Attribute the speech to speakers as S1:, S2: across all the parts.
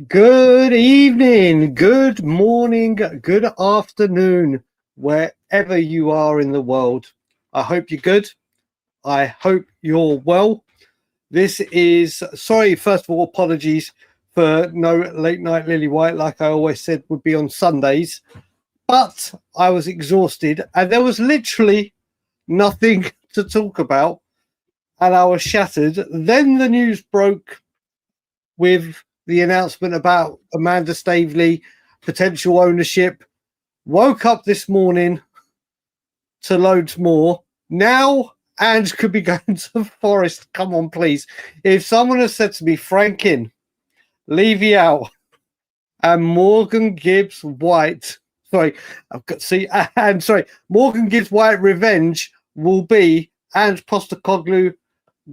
S1: Good evening, good morning, good afternoon, wherever you are in the world. I hope you're good. I hope you're well. This is, sorry, first of all, apologies for no Late Night Lilywhite, like I always said would be on Sundays. But I was exhausted and there was literally nothing to talk about. And I was shattered. Then the news broke with the announcement about Amanda Staveley, potential ownership. Woke up this morning to loads more. Now Ange could be going to Forest. Come on, please. If someone has said to me, Frankin, Levy out, and Morgan Gibbs White, Morgan Gibbs White revenge will be Ange Postecoglou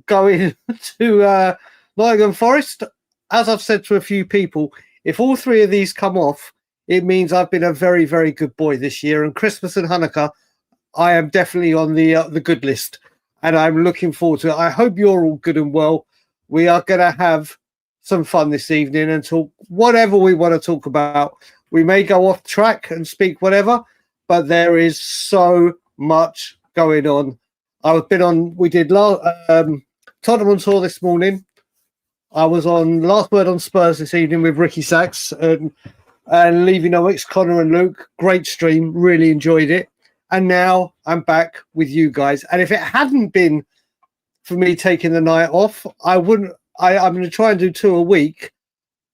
S1: going to Nottingham Forest. As I've said to a few people, if all three of these come off, it means I've been a very, very good boy this year. And Christmas and Hanukkah, I am definitely on the good list. And I'm looking forward to it. I hope you're all good and well. We are going to have some fun this evening and talk whatever we want to talk about. We may go off track and speak whatever, but there is so much going on. We did Tottenham tour this morning. I was on Last Word on Spurs this evening with Ricky Sachs and Levy Nowick's Connor and Luke. Great stream. Really enjoyed it. And now I'm back with you guys. And if it hadn't been for me taking the night off, I'm going to try and do 2 a week,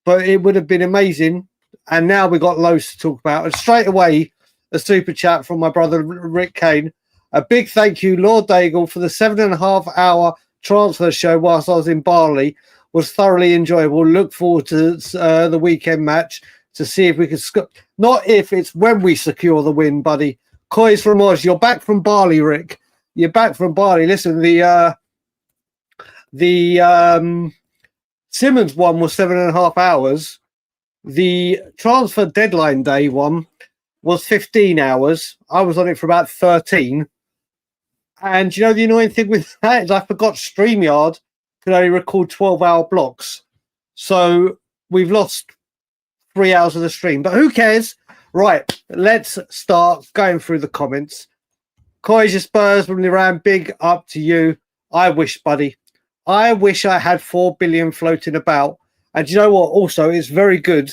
S1: but it would have been amazing. And now we've got loads to talk about. And straight away, a super chat from my brother, Rick Kane. A big thank you, Lord Daigle, for the 7.5 hour transfer show whilst I was in Bali. Was thoroughly enjoyable. Look forward to the weekend match to see if we can not if, it's when we secure the win, buddy. COYS from Oz. You're back from Bali, Rick. You're back from Bali. Listen, the Simmons one was 7.5 hours. The transfer deadline day one was 15 hours. I was on it for about 13. And you know the annoying thing with that is I forgot StreamYard could only record 12-hour blocks. So we've lost 3 hours of the stream. But who cares? Right, let's start going through the comments. COYS Spurs from Liran, big up to you. I wish, buddy. I wish I had 4 billion floating about. And you know what? Also, it's very good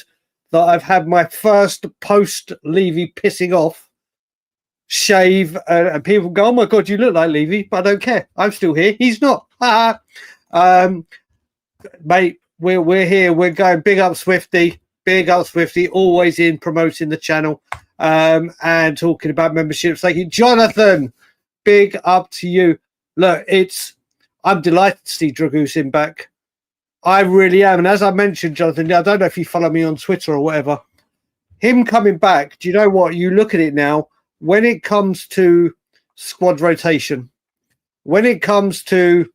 S1: that I've had my first post-Levy pissing off shave. And people go, oh, my God, you look like Levy. But I don't care. I'm still here. He's not. Mate, we're here. We're going big up Swifty. Big up Swifty. Always in promoting the channel and talking about memberships. Thank you, Jonathan. Big up to you. Look, I'm delighted to see Dragusin back. I really am. And as I mentioned, Jonathan, I don't know if you follow me on Twitter or whatever. Him coming back, do you know what? You look at it now, when it comes to squad rotation, when it comes to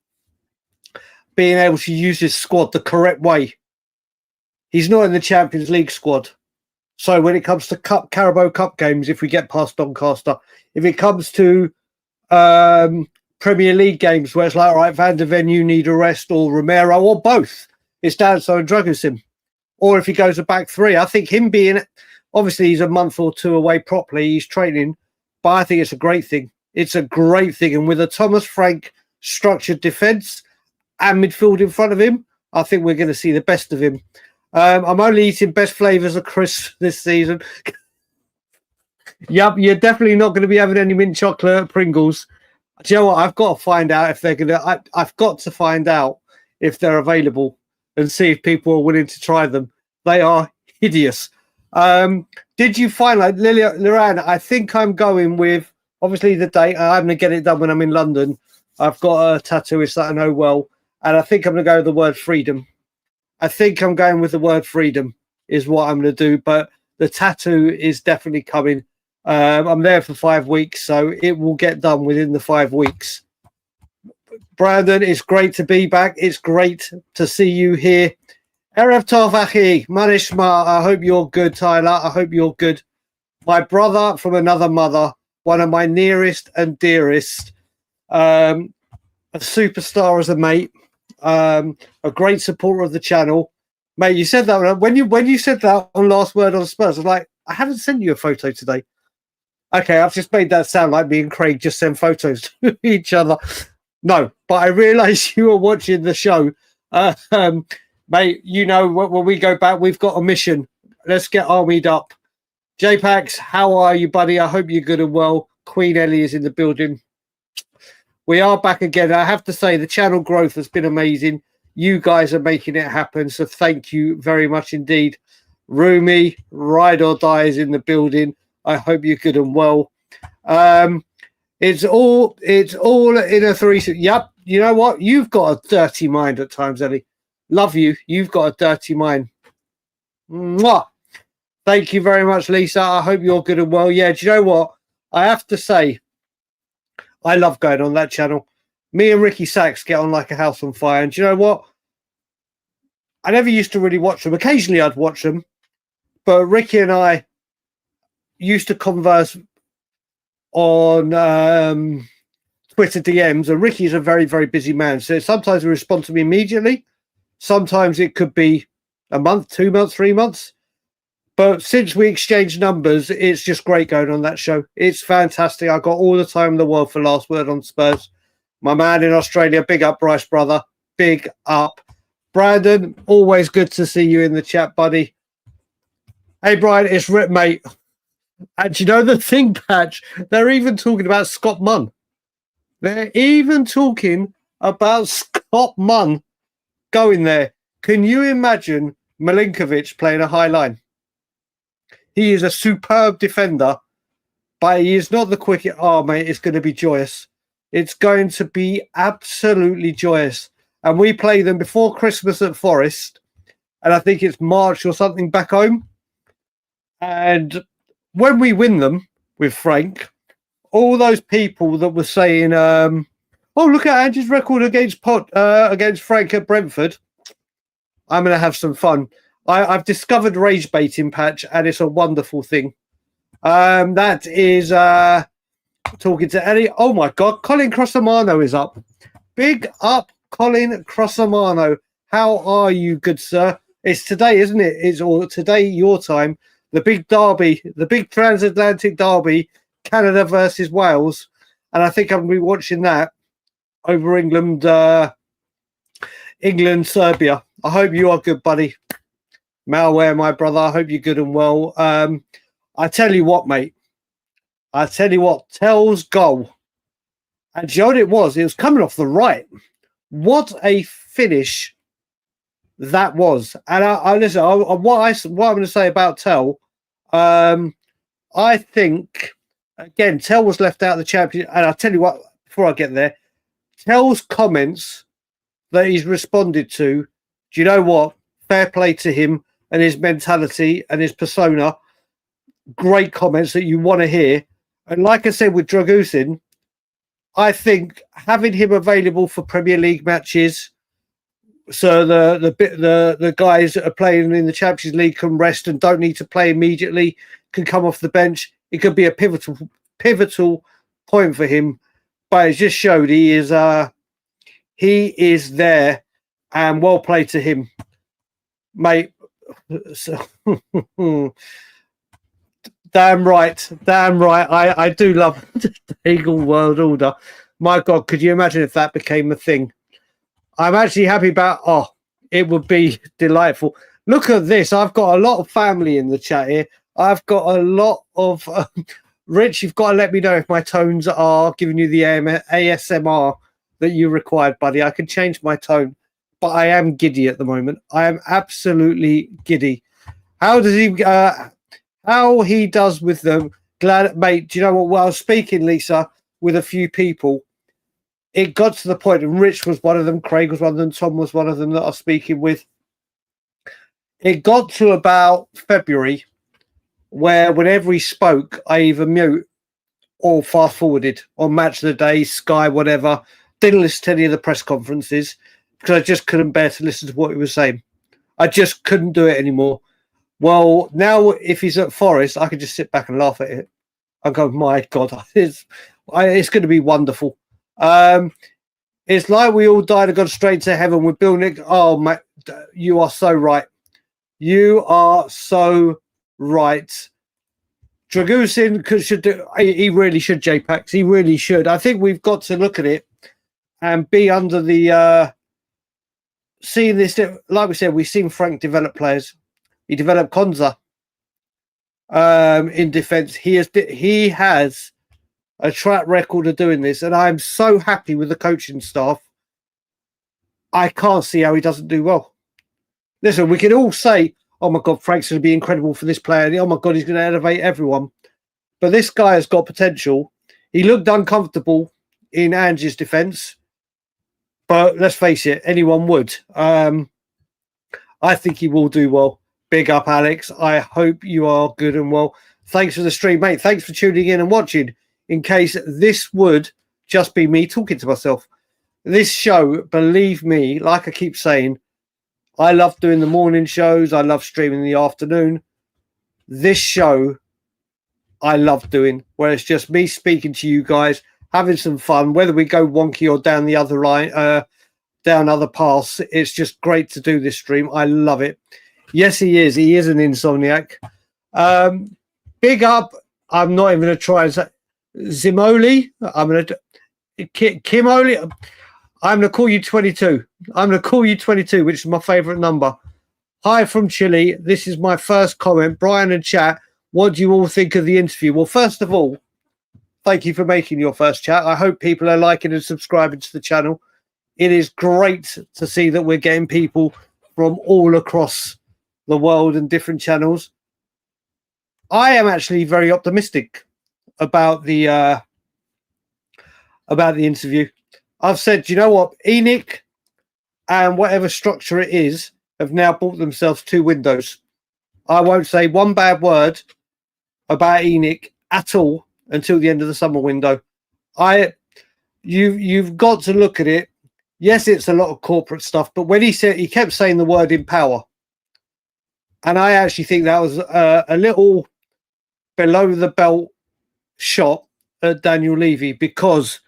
S1: being able to use his squad the correct way, he's not in the Champions League squad. So when it comes to Carabao Cup games, if we get past Doncaster, if it comes to Premier League games where it's like, all right, Van der Ven, you need a rest, or Romero, or both, it's Danso and Dragusin. Or if he goes a back three, I think him being, obviously he's a month or 2 away properly, he's training, but I think it's a great thing. It's a great thing. And with a Thomas Frank structured defence and midfield in front of him, I think we're going to see the best of him. I'm only eating best flavours of crisps this season. Yep, you're definitely not going to be having any mint chocolate Pringles. Do you know what? I've got to find out if they're going to... I've got to find out if they're available and see if people are willing to try them. They are hideous. Did you find, like, Liran, I think I'm going with, obviously, the date. I'm going to get it done when I'm in London. I've got a tattooist that I know well, and I think I'm going to go with the word freedom. I think I'm going with the word freedom is what I'm going to do, but the tattoo is definitely coming. I'm there for 5 weeks, so it will get done within the 5 weeks. Brandon, it's great to be back. It's great to see you here. Erev Tov Achi, Manishma, I hope you're good, Tyler. I hope you're good. My brother from another mother, one of my nearest and dearest, a superstar as a mate, a great supporter of the channel. Mate, you said that when you said that on Last Word on Spurs. I was like, I haven't sent you a photo today. Okay, I've just made that sound like me and Craig just send photos to each other. No, but I realised you were watching the show. Mate, you know, when we go back, we've got a mission. Let's get armied up. J-Pax, how are you, buddy? I hope you're good and well. Queen Ellie is in the building. We are back again. I have to say, the channel growth has been amazing. You guys are making it happen, so thank you very much indeed. Rumi, Ride or Die is in the building. I hope you're good and well. It's all in a threesome. Yep. You know what? You've got a dirty mind at times, Ellie. Love you. You've got a dirty mind. Mwah. Thank you very much, Lisa. I hope you're good and well. Yeah, do you know what? I have to say, I love going on that channel. Me and Ricky Sachs get on like a house on fire. And do you know what? I never used to really watch them. Occasionally I'd watch them. But Ricky and I used to converse on Twitter DMs, and Ricky's a very, very busy man. So sometimes he responds to me immediately. Sometimes it could be a month, 2 months, 3 months. But since we exchanged numbers, it's just great going on that show. It's fantastic. I got all the time in the world for Last Word on Spurs. My man in Australia, big up, Bryce, brother. Big up. Brandon, always good to see you in the chat, buddy. Hey, Brian, it's Rip, mate. And you know the thing, Patch? They're even talking about Scott Munn. They're even talking about Scott Munn going there. Can you imagine Milinkovic playing a high line? He is a superb defender, but he is not the quickest. Oh, mate, it's going to be joyous. It's going to be absolutely joyous. And we play them before Christmas at Forest. And I think it's March or something back home. And when we win them with Frank, all those people that were saying, oh, look at Angie's record against Frank at Brentford. I'm going to have some fun. I've discovered rage baiting, Patch, and it's a wonderful thing. That is talking to Ellie. Oh, my God. Colin Crossamano is up. Big up, Colin Crossamano. How are you, good sir? It's today, isn't it? It's all today, your time. The big derby, the big transatlantic derby, Canada versus Wales. And I think I'm going to be watching that over England, Serbia. I hope you are good, buddy. Malware, my brother. I hope you're good and well. I tell you what, mate. I tell you what, Tell's goal. And do you know what it was? It was coming off the right. What a finish that was. And I listen, what I'm going to say about Tell, I think, again, Tell was left out of the championship. And I'll tell you what, before I get there, Tell's comments that he's responded to, do you know what? Fair play to him and his mentality and his persona. Great comments that you want to hear. And like I said with Dragusin, I think having him available for Premier League matches, so the guys that are playing in the Champions League can rest and don't need to play immediately, can come off the bench. It could be a pivotal point for him. But it just showed he is there, and well played to him, mate. So, damn right. I do love the Eagle World Order. My God, could you imagine if that became a thing? I'm actually happy about. Oh, it would be delightful. Look at this. I've got a lot of family in the chat here. I've got a lot of Rich. You've got to let me know if my tones are giving you the ASMR that you required, buddy. I can change my tone, but I am giddy at the moment. I am absolutely giddy. How does he? How he does with them? Glad, mate. Do you know what? While I was speaking, Lisa, with a few people, it got to the point, and Rich was one of them, Craig was one of them, Tom was one of them that I was speaking with. It got to about February, where whenever he spoke, I either mute or fast forwarded on Match of the Day, Sky, whatever. Didn't listen to any of the press conferences because I just couldn't bear to listen to what he was saying. I just couldn't do it anymore. Well, now if he's at Forest, I can just sit back and laugh at it. I go, my God, it's going to be wonderful. It's like we all died and gone straight to heaven with Bill Nick. Oh, mate, you are so right. You are so right. Dragusin should do. He really should, JPax. He really should. I think we've got to look at it and be under the seeing this. Like we said, we've seen Frank develop players. He developed Konza in defence. He has a track record of doing this, and I'm so happy with the coaching staff. I can't see how he doesn't do well. Listen, we can all say, oh my God, Frank's going to be incredible for this player. Oh my God, he's going to elevate everyone. But this guy has got potential. He looked uncomfortable in Angie's defence. But let's face it, anyone would. I think he will do well. Big up, Alex. I hope you are good and well. Thanks for the stream, mate. Thanks for tuning in and watching. In case this would just be me talking to myself. This show, believe me, like I keep saying, I love doing the morning shows. I love streaming in the afternoon. This show, I love doing, where it's just me speaking to you guys, having some fun, whether we go wonky or down the other line, down other paths. It's just great to do this stream. I love it. Yes, he is. He is an insomniac. Big up. I'm not even going to try and say Zimoli. I'm going to Kimoli. I'm going to call you 22. I'm going to call you 22, which is my favourite number. Hi from Chile. This is my first comment. Brian and chat, what do you all think of the interview? Well, first of all, thank you for making your first chat. I hope people are liking and subscribing to the channel. It is great to see that we're getting people from all across the world and different channels. I am actually very optimistic about the interview. I've said, you know what, ENIC and whatever structure it is have now bought themselves 2 windows. I won't say one bad word about ENIC at all until the end of the summer window. You've got to look at it. Yes, it's a lot of corporate stuff, but when he kept saying the word empower, and I actually think that was a little below the belt shot at Daniel Levy, because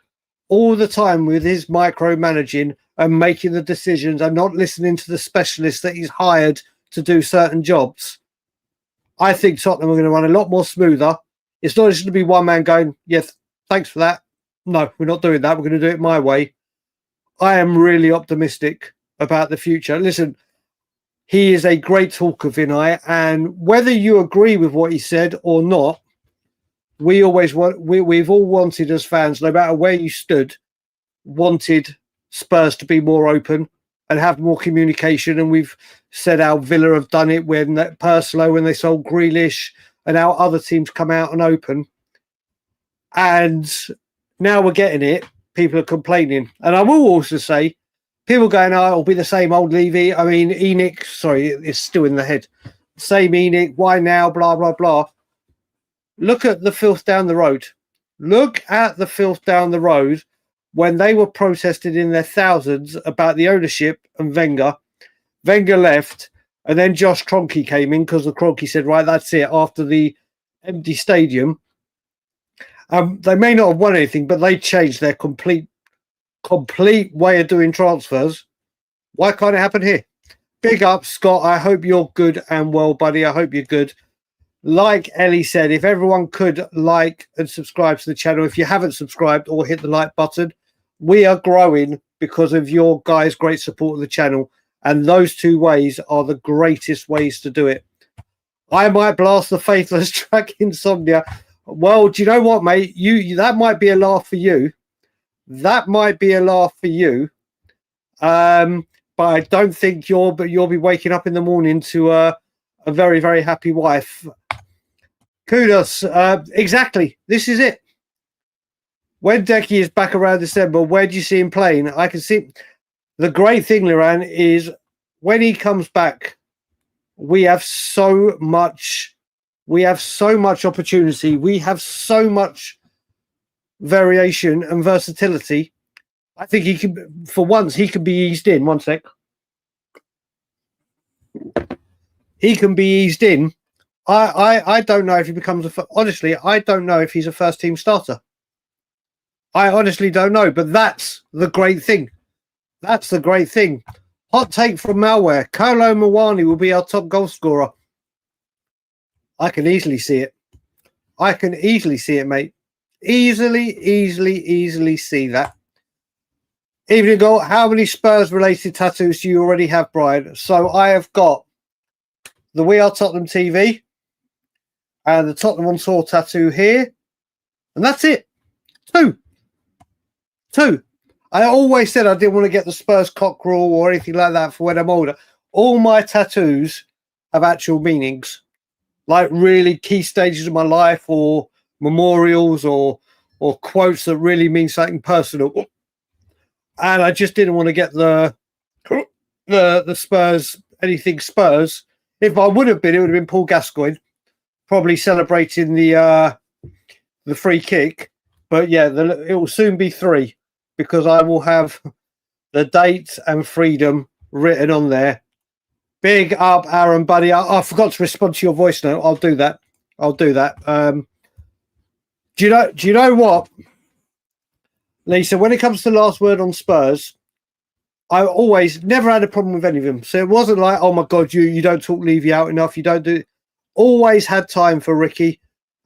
S1: all the time with his micromanaging and making the decisions and not listening to the specialists that he's hired to do certain jobs, I think Tottenham are going to run a lot more smoother. It's not just going to be one man going, yes, thanks for that. No, we're not doing that. We're going to do it my way. I am really optimistic about the future. Listen, he is a great talker, Vinai, and whether you agree with what he said or not, we've all wanted as fans, no matter where you stood, wanted Spurs to be more open and have more communication. And we've said how Villa have done it when Perslow, when they sold Grealish, and how other teams come out and open. And now we're getting it. People are complaining. And I will also say, people going, oh, it'll be the same old Levy. I mean, ENIC, sorry, it's still in the head. Same ENIC, why now, blah, blah, blah. Look at the filth down the road. Look at the filth down the road when they were protested in their thousands about the ownership and Wenger. Wenger left, and then Josh Kroenke came in because the Kroenke said, right, that's it, after the empty stadium. They may not have won anything, but they changed their complete way of doing transfers. Why can't it happen here? Big up, Scott. I hope you're good and well, buddy. I hope you're good. Like Ellie said, if everyone could like and subscribe to the channel, if you haven't subscribed, or hit the like button, we are growing because of your guys' great support of the channel. And those 2 ways are the greatest ways to do it. I might blast the Faithless track Insomnia. Well, do you know what, mate? That might be a laugh for you. That might be a laugh for you. But I don't think you'll be waking up in the morning to a very, very happy wife. Kudos. Exactly. This is it. When Decky is back around December, where do you see him playing? I can see the great thing, Liran, is when he comes back, we have so much opportunity. We have so much variation and versatility. I think he can, for once, he can be eased in. One sec. He can be eased in. I don't know if he becomes honestly, I don't know if he's a first team starter. I honestly don't know, but that's the great thing. That's the great thing. Hot take from Malware. Kolo Muani will be our top goal scorer. I can easily see it. I can easily see it, mate. Easily see that. Evening goal. How many Spurs-related tattoos do you already have, Brian? So I have got the We Are Tottenham TV and the Tottenham on Tour tattoo here. And that's it. Two. I always said I didn't want to get the Spurs cockerel or anything like that for when I'm older. All my tattoos have actual meanings, like really key stages of my life or memorials or quotes that really mean something personal. And I just didn't want to get the Spurs, anything Spurs. If I would have been, it would have been Paul Gascoigne, probably celebrating the free kick. But yeah, it will soon be 3 because I will have the date and freedom written on there. Big up, Aaron, buddy. I forgot to respond to your voice note. I'll do that. Do you know what, Lisa? When it comes to last word on Spurs, I always never had a problem with any of them. So it wasn't like, oh my God, you don't talk Levy out enough. You don't do. Always had time for Ricky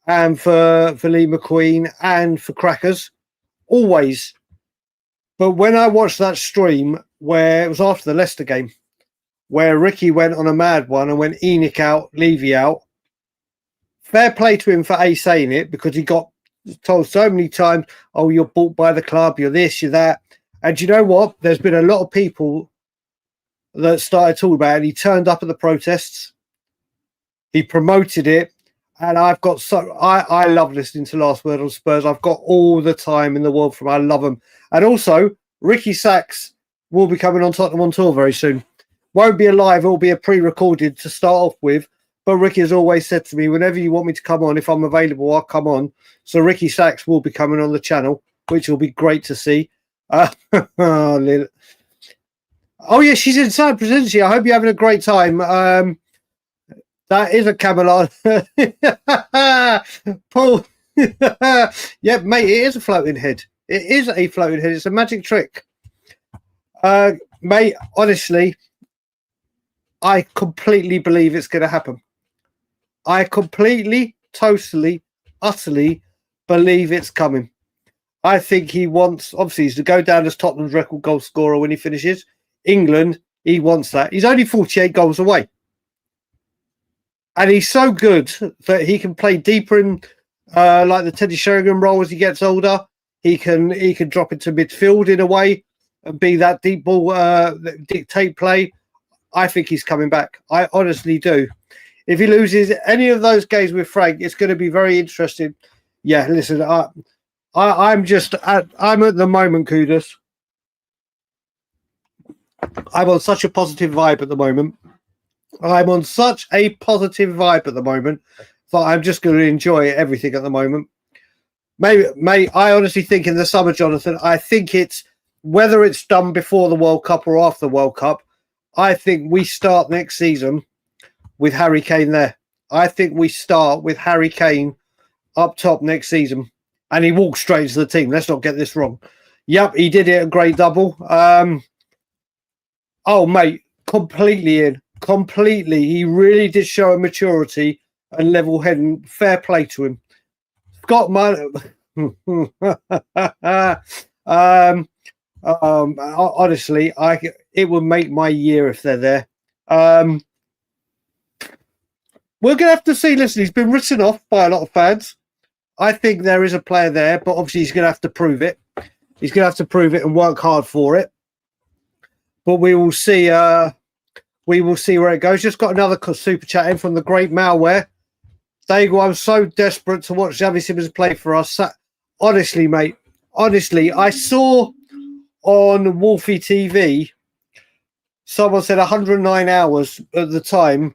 S1: and for Lee McQueen and for Crackers. Always. But when I watched that stream where it was after the Leicester game, where Ricky went on a mad one and went ENIC out, Levy out, fair play to him for saying it, because he got told so many times, oh, you're bought by the club, you're this, you're that. And you know what? There's been a lot of people that started talking about it. And he turned up at the protests. He promoted it. And I've got I love listening to Last Word on Spurs. I've got all the time in the world from. I love them. And also, Ricky Sachs will be coming on Tottenham on Tour very soon. Won't be a live, it'll be a pre-recorded to start off with. But Ricky has always said to me, whenever you want me to come on, if I'm available, I'll come on. So Ricky Sachs will be coming on the channel, which will be great to see. Oh, yeah, she's in Cyprus, isn't she? I hope you're having a great time. That is a Camelot. Paul. Yeah, mate, it is a floating head. It is a floating head. It's a magic trick. Mate, honestly, I completely believe it's going to happen. I completely, totally, utterly believe it's coming. I think he wants, obviously, he's to go down as Tottenham's record goal scorer when he finishes. England, he wants that. He's only 48 goals away. And he's so good that he can play deeper in like the Teddy Sheringham role as he gets older. He can drop into midfield in a way and be that deep ball, dictate play. I think he's coming back. I honestly do. If he loses any of those games with Frank, it's going to be very interesting. Yeah, listen, I'm at the moment, Kudos. I'm on such a positive vibe at the moment. I'm on such a positive vibe at the moment that I'm just going to enjoy everything at the moment. Maybe I honestly think in the summer, Jonathan, I think it's whether it's done before the World Cup or after the World Cup. I think we start next season with Harry Kane there. I think we start with Harry Kane up top next season. And he walked straight into the team. Let's not get this wrong. Yep, he did it a great double. Oh, mate, completely in. Completely. He really did show a maturity and level head, and fair play to him. Got my honestly, it would make my year if they're there. We're gonna have to see. Listen, he's been written off by a lot of fans. I think there is a player there, but obviously he's gonna have to prove it. He's gonna have to prove it and work hard for it. But we will see. We will see where it goes. Just got another super chat in from the great Malware. Dago, I'm so desperate to watch Xavi Simons play for us. Honestly, mate. Honestly, I saw on Wolfie TV, someone said 109 hours at the time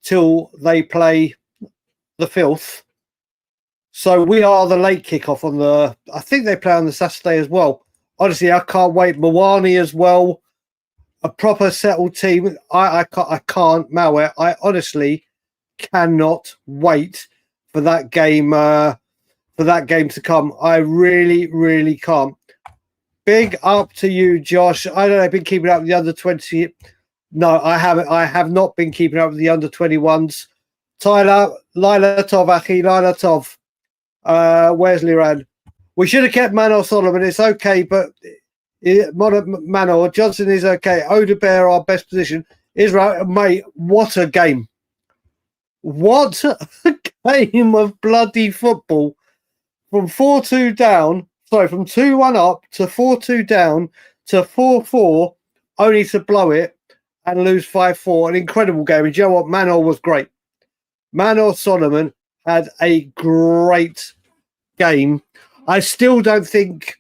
S1: till they play the Filth. So we are the late kickoff on the... I think they play on the Saturday as well. Honestly, I can't wait. Mawani as well. A proper settled team. I can't, Malware. I honestly cannot wait for that game to come. I really, really can't. Big up to you, Josh. I don't know. I've been keeping up with the under 20. No, I haven't. I have not been keeping up with the under 21s. Tyler, Lila Tov, Aki, Lila Tov. Where's Liran? We should have kept Manor Solomon. It's okay, but Manor Johnson is okay. Odebear, our best position. Israel, mate, what a game. What a game of bloody football. From 4-2 down, sorry, from 2-1 up to 4-2 down to 4-4, only to blow it and lose 5-4. An incredible game. And you know what? Manor was great. Manor Solomon had a great game. I still don't think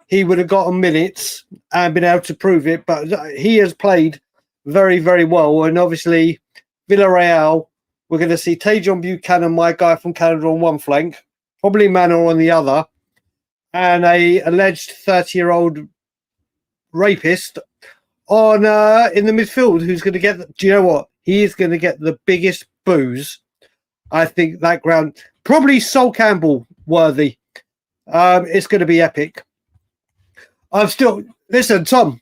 S1: he would have gotten minutes and been able to prove it, but he has played very, very well. And obviously, Villarreal, we're going to see Tajon Buchanan, my guy from Canada, on one flank, probably Manor on the other, and a alleged 30-year-old rapist on in the midfield who's going to get, do you know what? He is going to get the biggest boos. I think that ground, probably Sol Campbell worthy. It's going to be epic. I'm still, listen, Tom,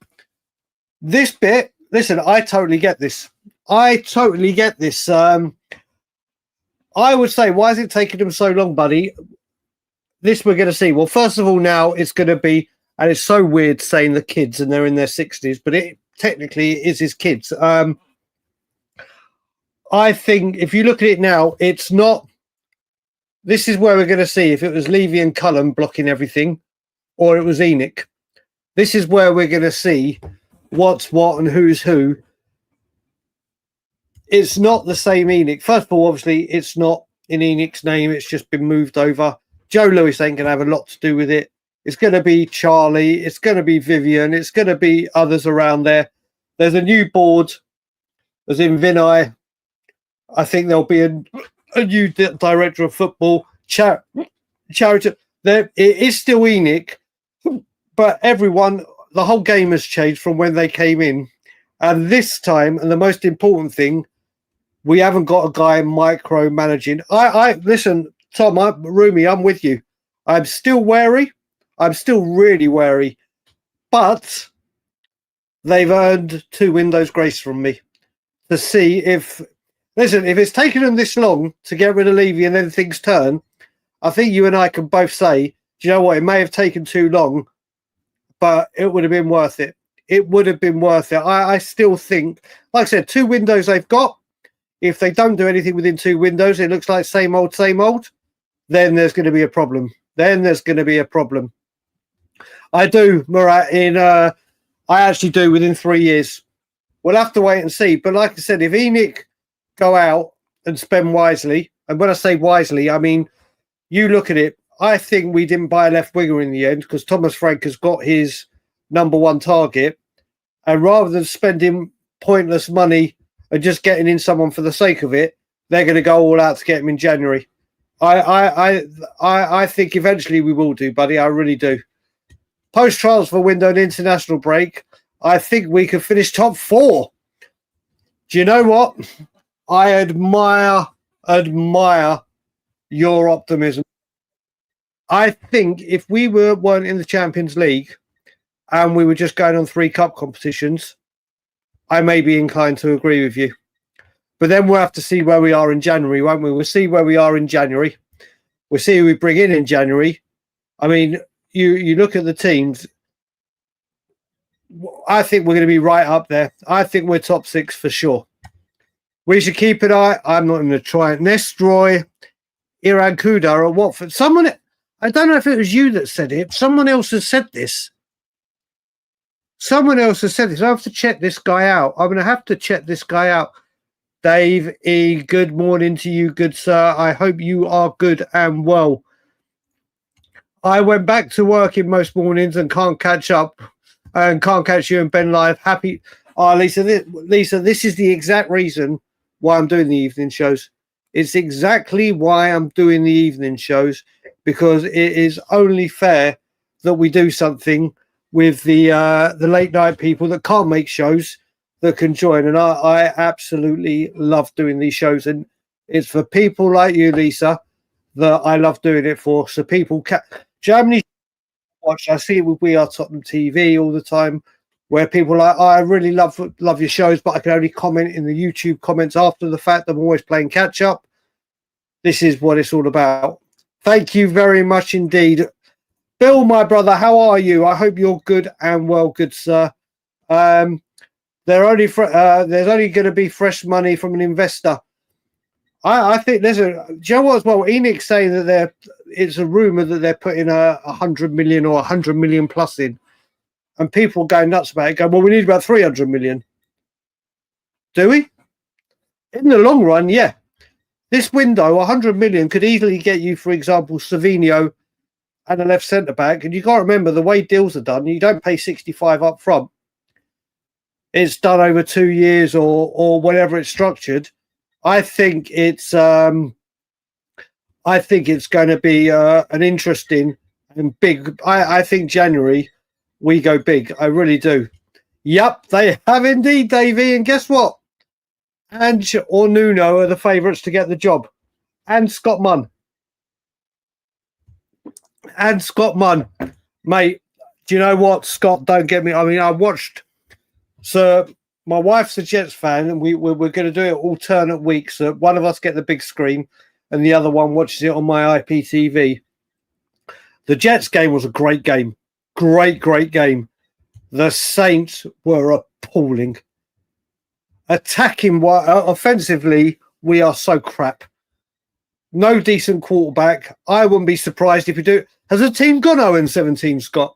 S1: this bit, listen, I totally get this. I totally get this. I would say, why is it taking them so long, buddy? This we're going to see. Well, first of all, now it's going to be, and it's so weird saying the kids and they're in their 60s, but it technically is his kids. I think if you look at it now, it's not. This is where we're going to see if it was Levy and Cullen blocking everything or it was ENIC. This is where we're going to see what's what and who's who. It's not the same ENIC. First of all, obviously, it's not in ENIC's name. It's just been moved over. Joe Lewis ain't going to have a lot to do with it. It's going to be Charlie. It's going to be Vivian. It's going to be others around there. There's a new board, as in Vinai. I think there'll be a new director of football. Charity. It is still ENIC, but everyone, the whole game has changed from when they came in. And this time, and the most important thing, we haven't got a guy micromanaging. I listen, Tom, Rumi, I'm with you. I'm still wary. I'm still really wary. But they've earned 2 windows grace from me to see if... Listen, if it's taken them this long to get rid of Levy and then things turn, I think you and I can both say, do you know what? It may have taken too long, but it would have been worth it. It would have been worth it. I still think, like I said, 2 windows they've got. If they don't do anything within 2 windows, it looks like same old, then there's going to be a problem. I do, Murat, I actually do within 3 years. We'll have to wait and see. But like I said, if ENIC go out and spend wisely, and when I say wisely, I mean, you look at it, I think we didn't buy a left winger in the end because Thomas Frank has got his number 1 target, and rather than spending pointless money and just getting in someone for the sake of it, they're going to go all out to get him in January. I think eventually we will do, buddy. I really do. Post-transfer window and international break, I think we could finish top 4. Do you know what? I admire your optimism. I think if we weren't in the Champions League and we were just going on 3 cup competitions, I may be inclined to agree with you. But then we'll have to see where we are in January, won't we? We'll see where we are in January. We'll see who we bring in January. I mean, you look at the teams. I think we're going to be right up there. I think we're top 6 for sure. We should keep an eye. I'm not going to try it. Nestroy, Iran Kudar or Watford. Someone, I don't know if it was you that said it. Someone else has said this. I have to check this guy out. I'm going to have to check this guy out. Dave E., good morning to you, good sir. I hope you are good and well. I went back to work in most mornings and can't catch up and can't catch you and Ben live. Happy. Oh, Lisa, this is the exact reason why I'm doing the evening shows. It's exactly why I'm doing the evening shows, because it is only fair that we do something with the late night people that can't make shows that can join. And I absolutely love doing these shows. And it's for people like you, Lisa, that I love doing it for. So people can... Germany... watch. I see it with We Are Tottenham TV all the time, where people are like, oh, I really love your shows, but I can only comment in the YouTube comments after the fact. I'm always playing catch up. This is what it's all about. Thank you very much indeed. Bill, my brother, how are you? I hope you're good and well, good sir. There's only going to be fresh money from an investor. I think there's a. Do you know what as well? ENIC saying that it's a rumor that they're putting 100 million or 100 million plus in, and people going nuts about it. Go, well, we need about 300 million. Do we? In the long run, yeah. This window, 100 million could easily get you, for example, Savinho and a left centre back. And you got to remember the way deals are done. You don't pay 65 up front. It's done over 2 years or whatever it's structured. I think it's going to be an interesting and big. I think January we go big. I really do. Yep, they have indeed, Davey. And guess what? Ange or Nuno are the favourites to get the job, and Scott Munn. And Scott Munn, mate. Do you know what, Scott? Don't get me. I mean, I watched. So my wife's a Jets fan, and we're going to do it alternate weeks. So one of us get the big screen, and the other one watches it on my IPTV. The Jets game was a great game, great game. The Saints were appalling. Attacking, offensively, we are so crap. No decent quarterback. I wouldn't be surprised if you do. Has a team gone 0-17, Scott?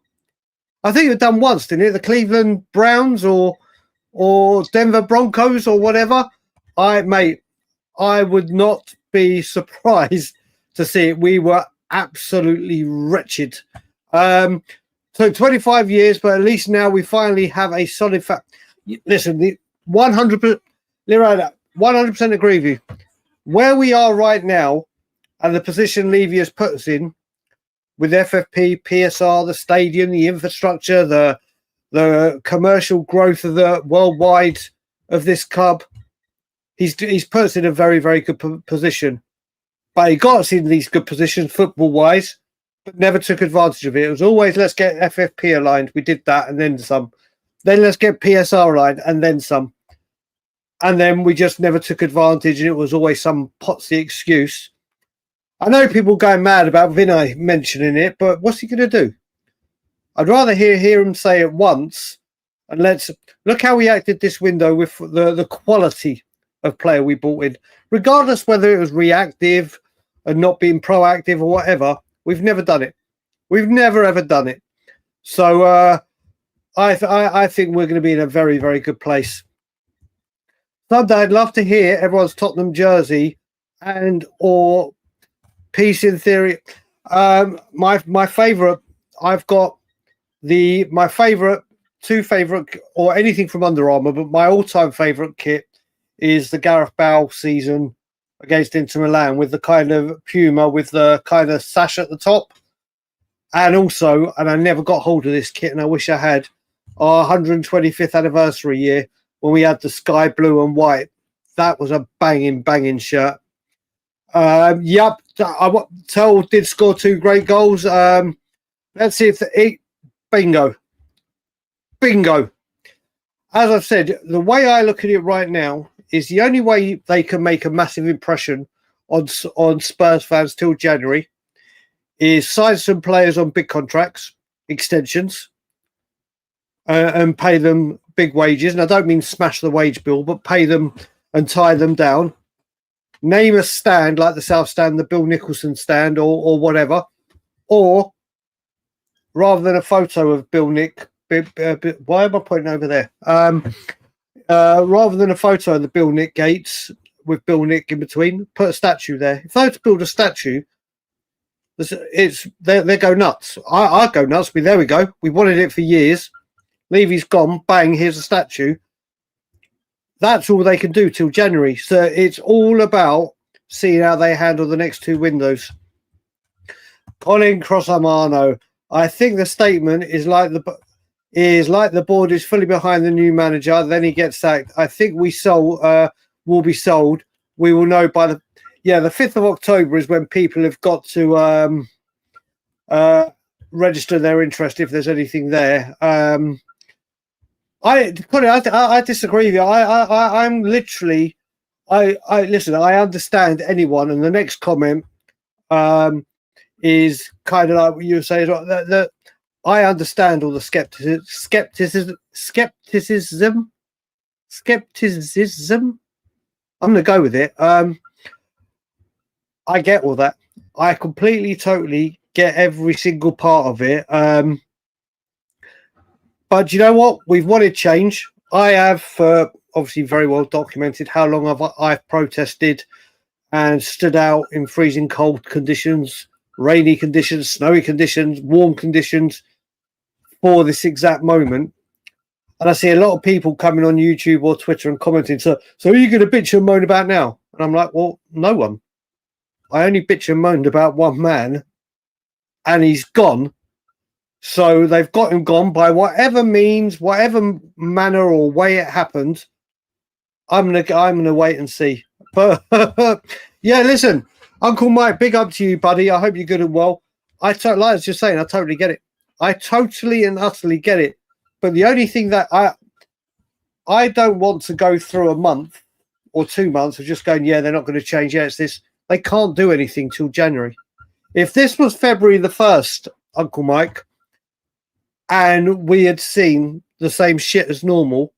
S1: I think it done once, didn't it? The Cleveland Browns or Denver Broncos or whatever. I would not be surprised to see it. We were absolutely wretched. So 25 years, but at least now we finally have a solid fact. Listen, the 100%, 100% agree with you. Where we are right now and the position Levy has put us in with FFP, PSR, the stadium, the infrastructure, the commercial growth of the worldwide of this club, he's put us in a very, very good position. But he got us in these good positions football-wise, but never took advantage of it. It was always, let's get FFP aligned. We did that and then some. Then let's get PSR aligned and then some. And then we just never took advantage, and it was always some potsy excuse. I know people going mad about Vinai mentioning it, but what's he going to do? I'd rather hear him say it once, and let's look how we acted this window with the quality of player we bought in. Regardless whether it was reactive and not being proactive or whatever, we've never done it. We've never, ever done it. So I think we're going to be in a very, very good place. Someday I'd love to hear everyone's Tottenham jersey and or piece in theory. My favourite, I've got my favourite, two favourite, or anything from Under Armour, but my all-time favourite kit is the Gareth Bale season against Inter Milan with the kind of Puma with the kind of sash at the top. And also, and I never got hold of this kit, and I wish I had, our 125th anniversary year when we had the sky blue and white. That was a banging shirt. Yep, Tell did score 2 great goals. Let's see if bingo. As I've said, the way I look at it right now is the only way they can make a massive impression on Spurs fans till January is sign some players on big contracts, extensions, and pay them big wages. And I don't mean smash the wage bill, but pay them and tie them down. Name a stand like the South Stand, the Bill Nicholson stand, or whatever. Or rather than a photo of Bill Nick, why am I pointing over there? Rather than a photo of the Bill Nick Gates with Bill Nick in between, put a statue there. If I were to build a statue, they go nuts. I go nuts. But there we go. We wanted it for years. Levy's gone. Bang! Here's a statue. That's all they can do till January. So it's all about seeing how they handle the next 2 windows. Colin Crossamano. I think the statement is like the board is fully behind the new manager. Then he gets sacked. I think will be sold. We will know by the 5th of October is when people have got to register their interest if there's anything there. I disagree with you. I'm literally, I listen. I understand anyone, and the next comment is kind of like what you were saying. That I understand all the skepticism. I'm going to go with it. I get all that. I completely, totally get every single part of it. But you know what? We've wanted change. I have obviously very well documented how long I've protested and stood out in freezing cold conditions, rainy conditions, snowy conditions, warm conditions for this exact moment. And I see a lot of people coming on YouTube or Twitter and commenting, so who are you going to bitch and moan about now? And I'm like, well, no one. I only bitch and moaned about one man, and he's gone. So they've got him gone by whatever means, whatever manner or way it happened. I'm gonna wait and see. But yeah, listen, Uncle Mike, big up to you, buddy. I hope you're good and well. Like I was just saying, I totally get it. I totally and utterly get it. But the only thing that I don't want to go through a month or 2 months of just going, yeah, they're not going to change. Yeah, it's this. They can't do anything till January. If this was February the 1st, Uncle Mike, and we had seen the same shit as normal,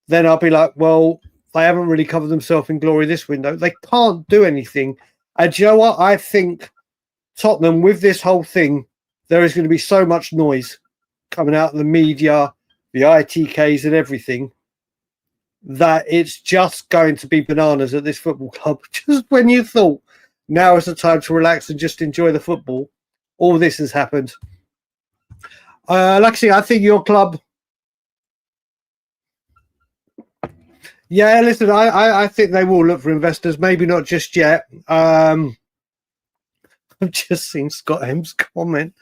S1: then I'll be like, well, they haven't really covered themselves in glory this window. They can't do anything. And you know what? I think Tottenham, with this whole thing, there is going to be so much noise coming out of the media, the ITKs and everything, that it's just going to be bananas at this football club. Just when you thought now is the time to relax and just enjoy the football, all this has happened. Like I say, I think your club... Yeah, listen, I think they will look for investors. Maybe not just yet. I've just seen Scott M's comment.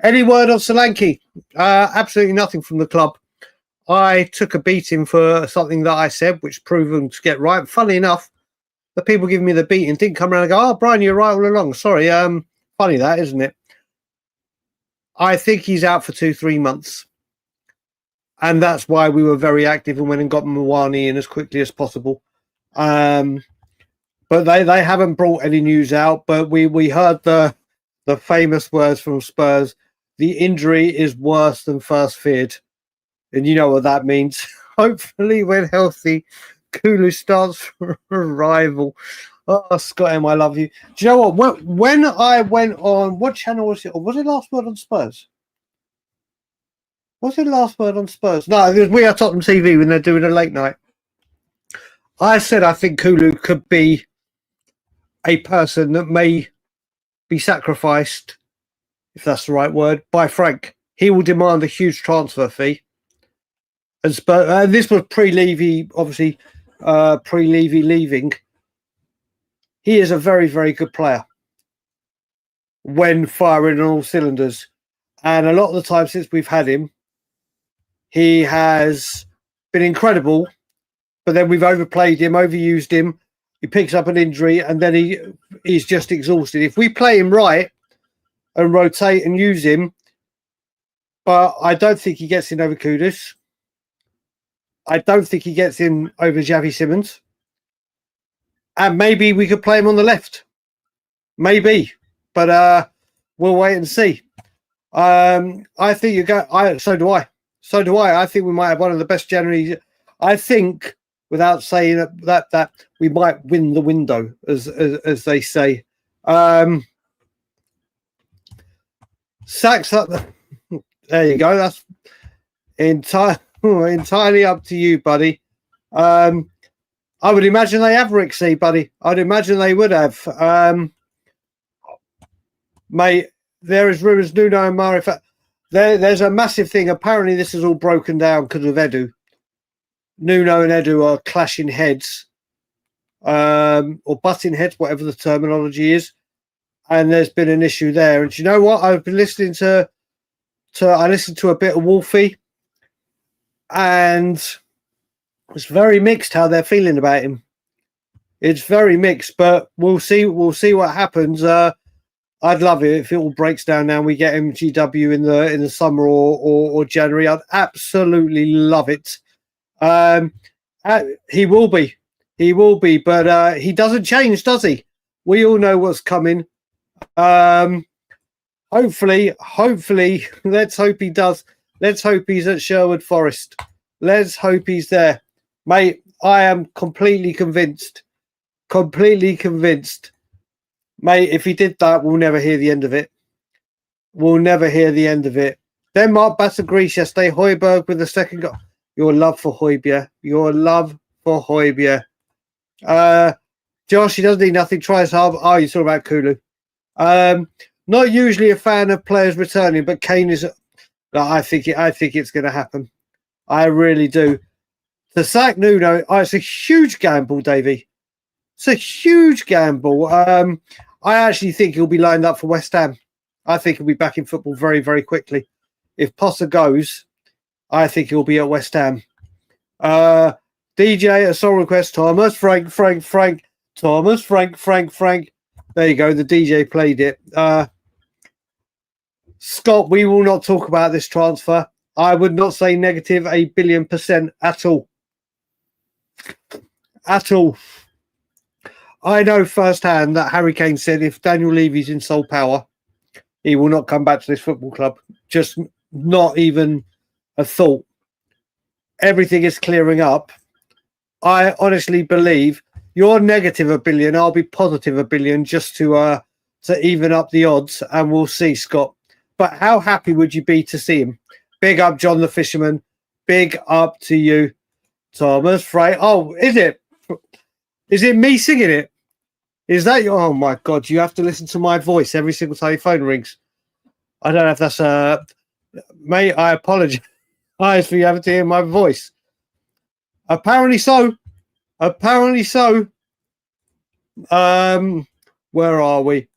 S1: Any word on Solanke? Absolutely nothing from the club. I took a beating for something that I said, which proven to get right. Funny enough, the people giving me the beating didn't come around and go, oh, Brian, you're right all along. Sorry. Funny that, isn't it? I think he's out for 2-3 months. And that's why we were very active and went and got Mwani in as quickly as possible. But they haven't brought any news out. But we heard the famous words from Spurs. The injury is worse than first feared. And you know what that means. Hopefully, when healthy, Kulu starts for a rival. Oh, Scott M, I love you. Do you know what? When I went on, what channel was it? Or was it Last Word on Spurs? Was it Last Word on Spurs? No, it was We Are Tottenham TV when they're doing a late night. I said I think Kulu could be a person that may be sacrificed, if that's the right word, by Frank. He will demand a huge transfer fee. And Spurs, this was pre-Levy, obviously, pre-Levy leaving. He is a very, very good player when firing on all cylinders. And a lot of the time since we've had him, he has been incredible, but then we've overplayed him, overused him. He picks up an injury, and then he's just exhausted. If we play him right and rotate and use him, but I don't think he gets in over Kudus. I don't think he gets in over Xavi Simons. And maybe we could play him on the left. Maybe. But we'll wait and see. I think you go. So do I. So do I. I think we might have one of the best Januaries. I think, without saying that we might win the window, as they say. Sacks up. There you go. That's entirely up to you, buddy. I would imagine they have Rick C, buddy. I'd imagine they would have. Mate, there is rumours Nuno and Mari. There's a massive thing. Apparently, this is all broken down because of Edu. Nuno and Edu are clashing heads, or butting heads, whatever the terminology is. And there's been an issue there. And you know what? I've been listening I listened to a bit of Wolfie, and it's very mixed how they're feeling about him. It's very mixed, but we'll see what happens. I'd love it if it all breaks down now and we get MGW in the summer or January. I'd absolutely love it. He will be, but he doesn't change, does he? We all know what's coming. Hopefully, let's hope he does. Let's hope he's at Sherwood Forest. Let's hope he's there. Mate, I am completely convinced. Mate, if he did that, we'll never hear the end of it. Denmark battered Greece yesterday. Højbjerg with the second goal. Your love for Højbjerg. Josh, he doesn't need nothing. Tries hard. Oh, you're talking about Kulu. Not usually a fan of players returning, but Kane is. I think it's going to happen. I really do. To sack Nuno, it's a huge gamble, Davey. It's a huge gamble. I actually think he'll be lined up for West Ham. I think he'll be back in football very, very quickly. If Potter goes, I think he'll be at West Ham. DJ, a song request, Thomas, Frank. Thomas, Frank. There you go. The DJ played it. Scott, we will not talk about this transfer. I would not say negative 1 billion% at all. I know firsthand that Harry Kane said if Daniel Levy's in sole power, he will not come back to this football club. Just not even a thought. Everything is clearing up. I honestly believe you're negative 1 billion. I'll be positive 1 billion just to even up the odds, and we'll see, Scott. But how happy would you be to see him? Big up, John the Fisherman. Big up to you, Thomas Frey. Oh, is it? Is it me singing it? Is that your... Oh, my God. You have to listen to my voice every single time your phone rings. I don't know if that's... Mate, I apologize for you having to hear my voice. Apparently so. Where are we?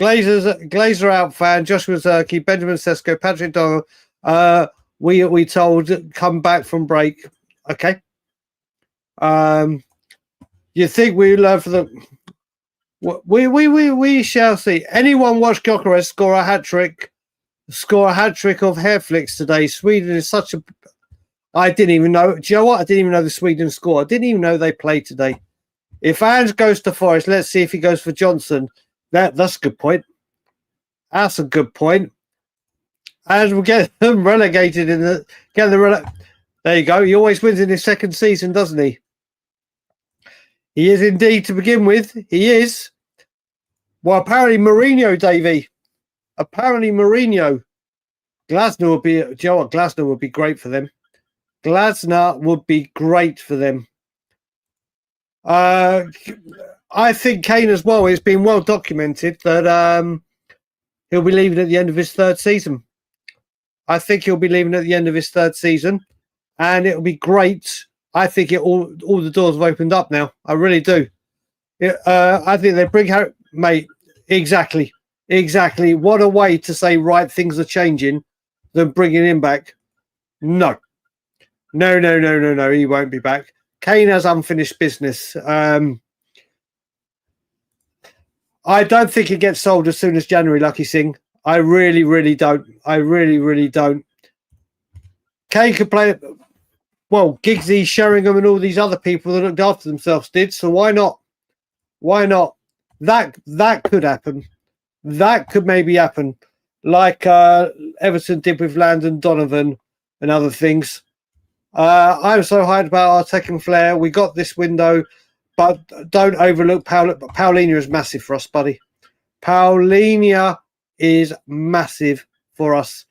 S1: Glazer out fan, Joshua Zerke, Benjamin Sesko, Patrick Donald. We told come back from break. Okay. You think we learn for the... We shall see. Anyone watch Gyökeres score a hat trick of hair flicks today? Sweden is such a... I didn't even know. Do you know what? I didn't even know the Sweden score. I didn't even know they played today. If Ange goes to Forest, let's see if he goes for Johnson. That's a good point. That's a good point. Ange will get them relegated in the... There you go. He always wins in his second season, doesn't he? He is indeed to begin with. He is. Well, apparently Mourinho, Davey. Glasner would be... Do you know what? Glasner would be great for them. I think Kane as well. It's been well documented that he'll be leaving at the end of his third season. And it'll be great. I think all the doors have opened up now. I really do. I think they bring Harry... Mate, exactly. What a way to say, right, things are changing than bringing him back. No. He won't be back. Kane has unfinished business. I don't think it gets sold as soon as January, Lucky Singh. I really don't. Kane could play... Well, Giggsy, Sheringham and all these other people that looked after themselves did, so why not? That could happen. That could maybe happen. Like Everton did with Landon Donovan and other things. I'm so hyped about Arteta and Flair. We got this window, but don't overlook Paulinho is massive for us, buddy. Paulinho is massive for us.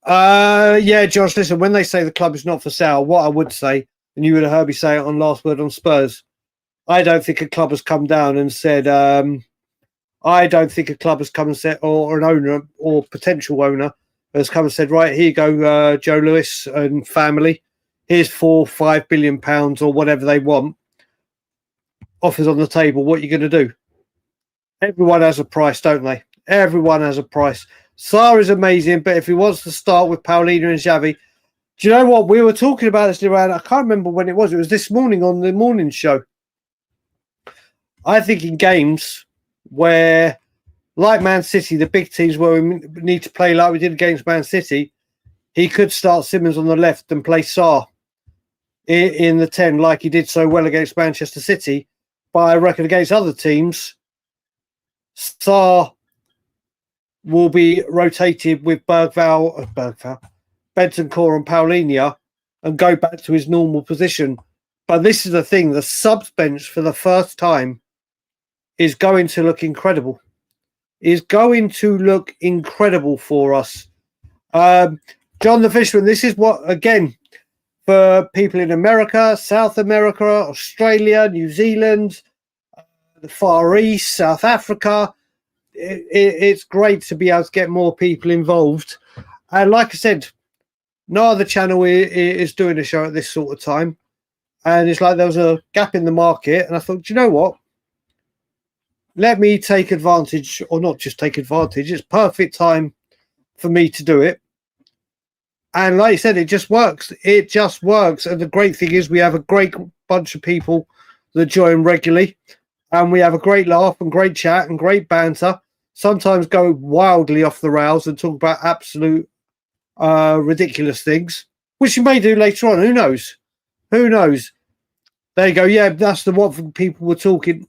S1: Yeah, Josh, listen, when they say the club is not for sale, what I would say, and you would have heard me say it on Last Word on Spurs, I don't think a club has come down and said, or an owner or potential owner has come and said, right, here you go, Joe Lewis and family. Here's £4-5 billion or whatever they want. Offers on the table. What are you going to do? Everyone has a price, don't they? Everyone has a price. Sarr is amazing, but if he wants to start with Paulinho and Xavi, do you know what? We were talking about this around, I can't remember when it was. It was this morning on the morning show. I think in games, where, like Man City, the big teams where we need to play like we did against Man City, he could start Simmons on the left and play Sarr in the 10 like he did so well against Manchester City. But I reckon against other teams, Sarr will be rotated with Bentancur and Paulinho and go back to his normal position. But this is the thing, the subs bench for the first time is going to look incredible. Is going to look incredible for us. John the Fisherman, this is what, again, for people in America, South America, Australia, New Zealand, the Far East, South Africa, it's great to be able to get more people involved. And like I said, no other channel is doing a show at this sort of time. And it's like there was a gap in the market. And I thought, do you know what? Let me take advantage, or not just take advantage. It's perfect time for me to do it. And like I said, it just works. It just works. And the great thing is we have a great bunch of people that join regularly. And we have a great laugh and great chat and great banter. Sometimes go wildly off the rails and talk about absolute ridiculous things, which you may do later on. Who knows? Who knows? There you go. Yeah, that's the what people were talking.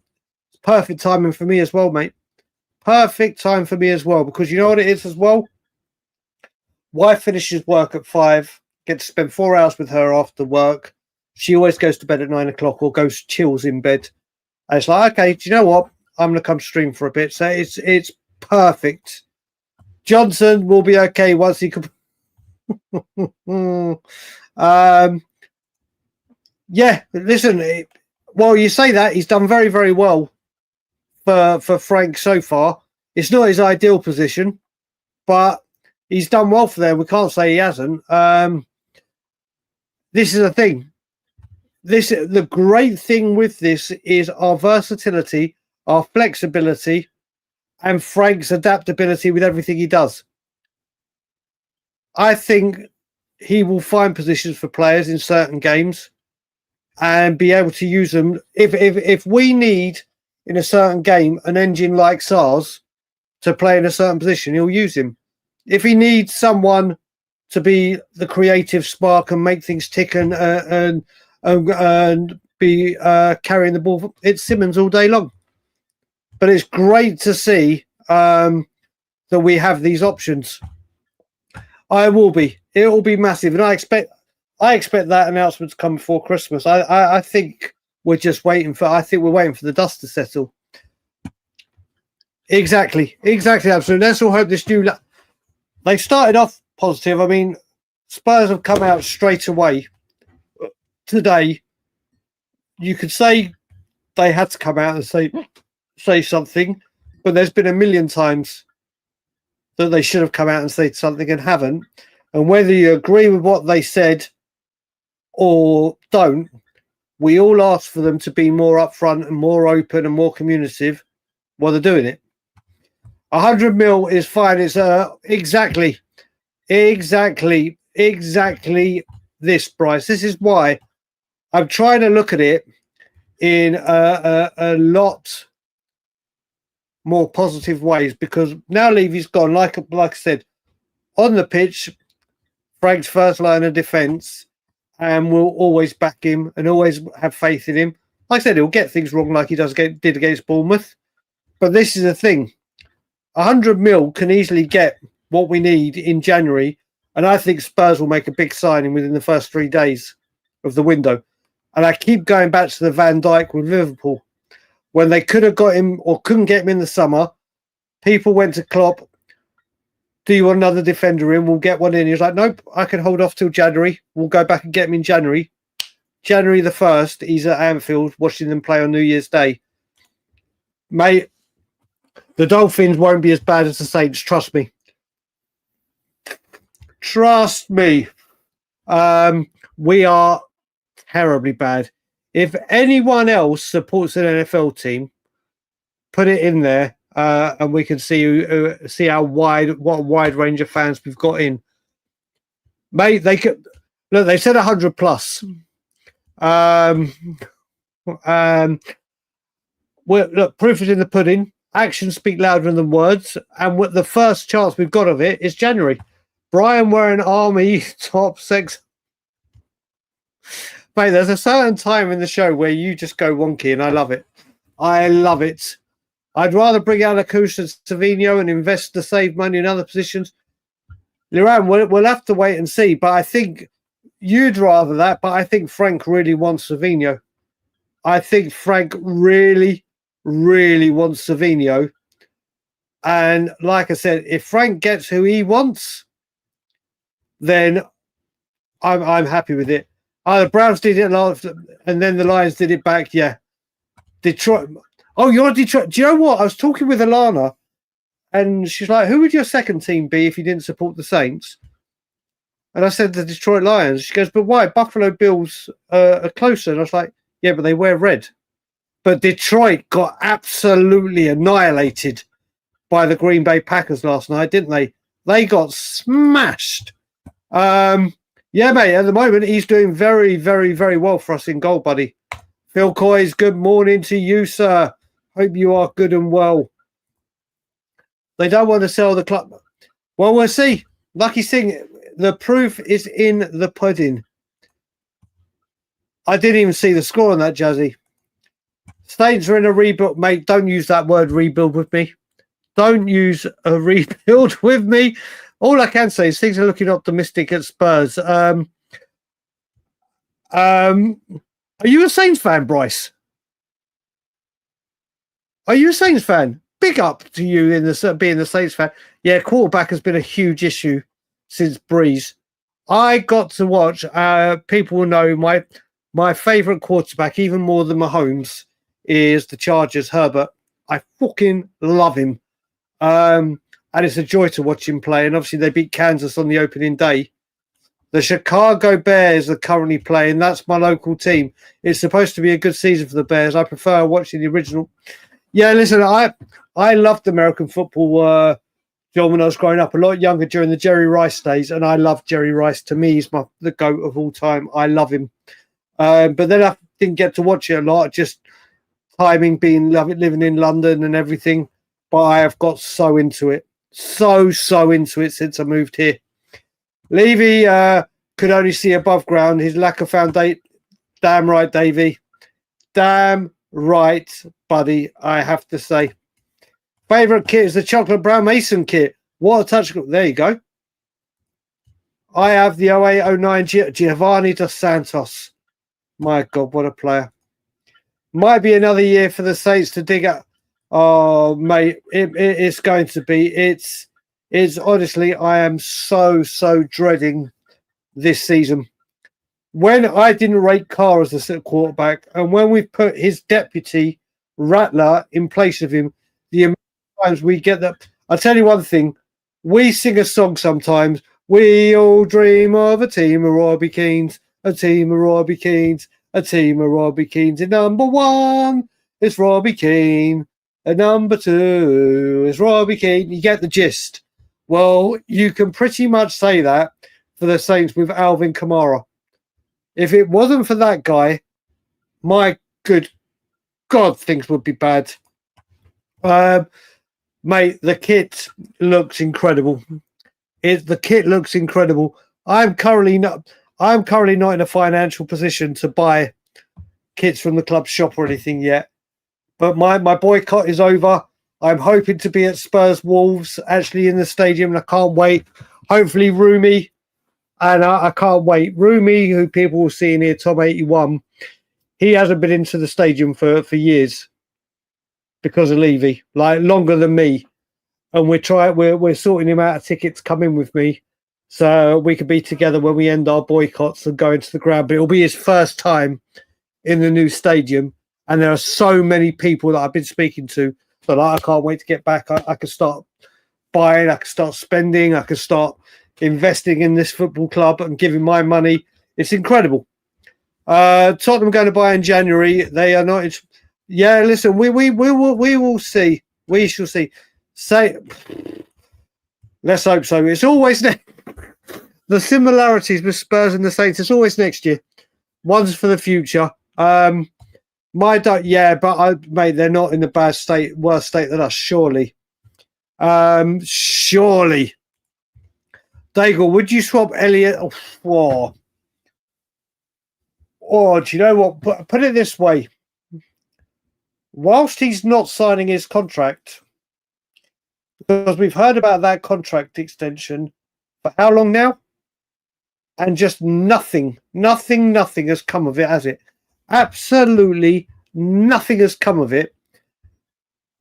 S1: It's perfect timing for me as well, mate. Perfect time for me as well, because you know what it is as well? Wife finishes work at 5, get to spend 4 hours with her after work. She always goes to bed at 9 o'clock or goes chills in bed. And it's like, okay, do you know what? I'm going to come stream for a bit. So it's perfect. Johnson will be okay once he can. Yeah, listen, well, you say that. He's done very, very well for Frank so far. It's not his ideal position, but he's done well for them. We can't say he hasn't. This is the thing. The great thing with this is our versatility, our flexibility, and Frank's adaptability with everything he does. I think he will find positions for players in certain games and be able to use them. If we need in a certain game an engine like SARS to play in a certain position, he'll use him. If he needs someone to be the creative spark and make things tick and be carrying the ball, it's Simmons all day long. But it's great to see that we have these options. It will be massive, and I expect that announcement to come before Christmas. I think we're just waiting for. I think we're waiting for the dust to settle. Exactly, absolutely. Let's all hope this new. They started off positive. I mean, Spurs have come out straight away today. You could say they had to come out and say something, but there's been a million times that they should have come out and said something and haven't. And whether you agree with what they said or don't, we all ask for them to be more upfront and more open and more communicative while they're doing it. 100 mil is fine. It's exactly this price. This is why I'm trying to look at it in a lot more positive ways, because now Levy's gone, like I said, on the pitch, Frank's first line of defence, and we'll always back him and always have faith in him. Like I said, he'll get things wrong like he did against Bournemouth. But this is the thing. 100 mil can easily get what we need in January, and I think Spurs will make a big signing within the first 3 days of the window. And I keep going back to the Van Dijk with Liverpool. When they could have got him or couldn't get him in the summer, people went to Klopp, do you want another defender in? We'll get one in. He was like, nope, I can hold off till January. We'll go back and get him in January. January the 1st, he's at Anfield watching them play on New Year's Day. Mate, the Dolphins won't be as bad as the Saints, trust me. Trust me. We are terribly bad. If anyone else supports an NFL team, put it in there, and we can see what wide range of fans we've got in. Mate, they could look. They said 100 plus. Well, look, proof is in the pudding. actions speak louder than words, and what the first chance we've got of it is January. Brian wearing army top 6. Mate, there's a certain time in the show where you just go wonky, and I love it. I love it. I'd rather bring out Akush and Savino and invest to save money in other positions. Liran, we'll have to wait and see, but I think you'd rather that, but I think Frank really wants Savino. I think Frank really, really wants Savino. And like I said, if Frank gets who he wants, then I'm happy with it. The Browns did it last, and then the Lions did it back. Yeah. Detroit. Oh, you're Detroit. Do you know what? I was talking with Alana, and she's like, who would your second team be if you didn't support the Saints? And I said the Detroit Lions. She goes, but why? Buffalo Bills are closer. And I was like, yeah, but they wear red. But Detroit got absolutely annihilated by the Green Bay Packers last night, didn't they? They got smashed. Yeah, mate, at the moment, he's doing very, very, very well for us in goal, buddy. Phil COYS, good morning to you, sir. Hope you are good and well. They don't want to sell the club. Well, we'll see. Lucky thing, the proof is in the pudding. I didn't even see the score on that, Jazzy. Saints are in a rebuild, mate. Don't use that word rebuild with me. Don't use a rebuild with me. All I can say is things are looking optimistic at Spurs. Are you a Saints fan, Bryce? Are you a Saints fan? Big up to you in the being the Saints fan. Yeah, quarterback has been a huge issue since Breeze. I got to watch. People will know my favourite quarterback, even more than Mahomes, is the Chargers, Herbert. I fucking love him. And it's a joy to watch him play. And obviously they beat Kansas on the opening day. The Chicago Bears are currently playing. That's my local team. It's supposed to be a good season for the Bears. I prefer watching the original. Yeah, listen, I loved American football, John, when I was growing up. A lot younger during the Jerry Rice days. And I love Jerry Rice. To me, he's the GOAT of all time. I love him. But then I didn't get to watch it a lot. Just timing, living in London and everything. But I have got so into it. So into it since I moved here. Levy could only see above ground. His lack of foundation. Damn right, Davey. Damn right, buddy, I have to say. Favourite kit is the chocolate brown Mason kit. What a touch. There you go. I have the 0809 Giovanni Dos Santos. My God, what a player. Might be another year for the Saints to dig up. Oh, mate, it's going to be. It's honestly, I am so dreading this season. When I didn't rate Carr as a quarterback, and when we put his deputy Rattler in place of him, the amount of times we get that. I'll tell you one thing. We sing a song sometimes. We all dream of a team of Robbie Keanes, a team of Robbie Keanes, a team of Robbie Keanes. And number one is Robbie Keane. And number two is Robbie Keane. You get the gist. Well, you can pretty much say that for the Saints with Alvin Kamara. If it wasn't for that guy, my good God, things would be bad. Mate, the kit looks incredible. The kit looks incredible. I'm currently not in a financial position to buy kits from the club shop or anything yet. But my boycott is over. I'm hoping to be at Spurs Wolves, actually in the stadium, and I can't wait. Hopefully Roomy, and I can't wait. Roomy, who people will see in here, Tom81, he hasn't been into the stadium for years because of Levy, like longer than me. And we're sorting him out a ticket to come in with me so we could be together when we end our boycotts and go into the ground. But it'll be his first time in the new stadium. And there are so many people that I've been speaking to that I can't wait to get back. I can start buying, I can start spending, I can start investing in this football club and giving my money. It's incredible. Tottenham going to buy in January. They are not. Yeah, listen, we will see. We shall see. Let's hope so. It's always the similarities with Spurs and the Saints. It's always next year. One's for the future. Yeah, but mate, they're not in the worse state than us, surely. Surely. Daigle, would you swap Elliot? Do you know what? Put it this way. Whilst he's not signing his contract, because we've heard about that contract extension for how long now? And just nothing has come of it, has it? Absolutely nothing has come of it.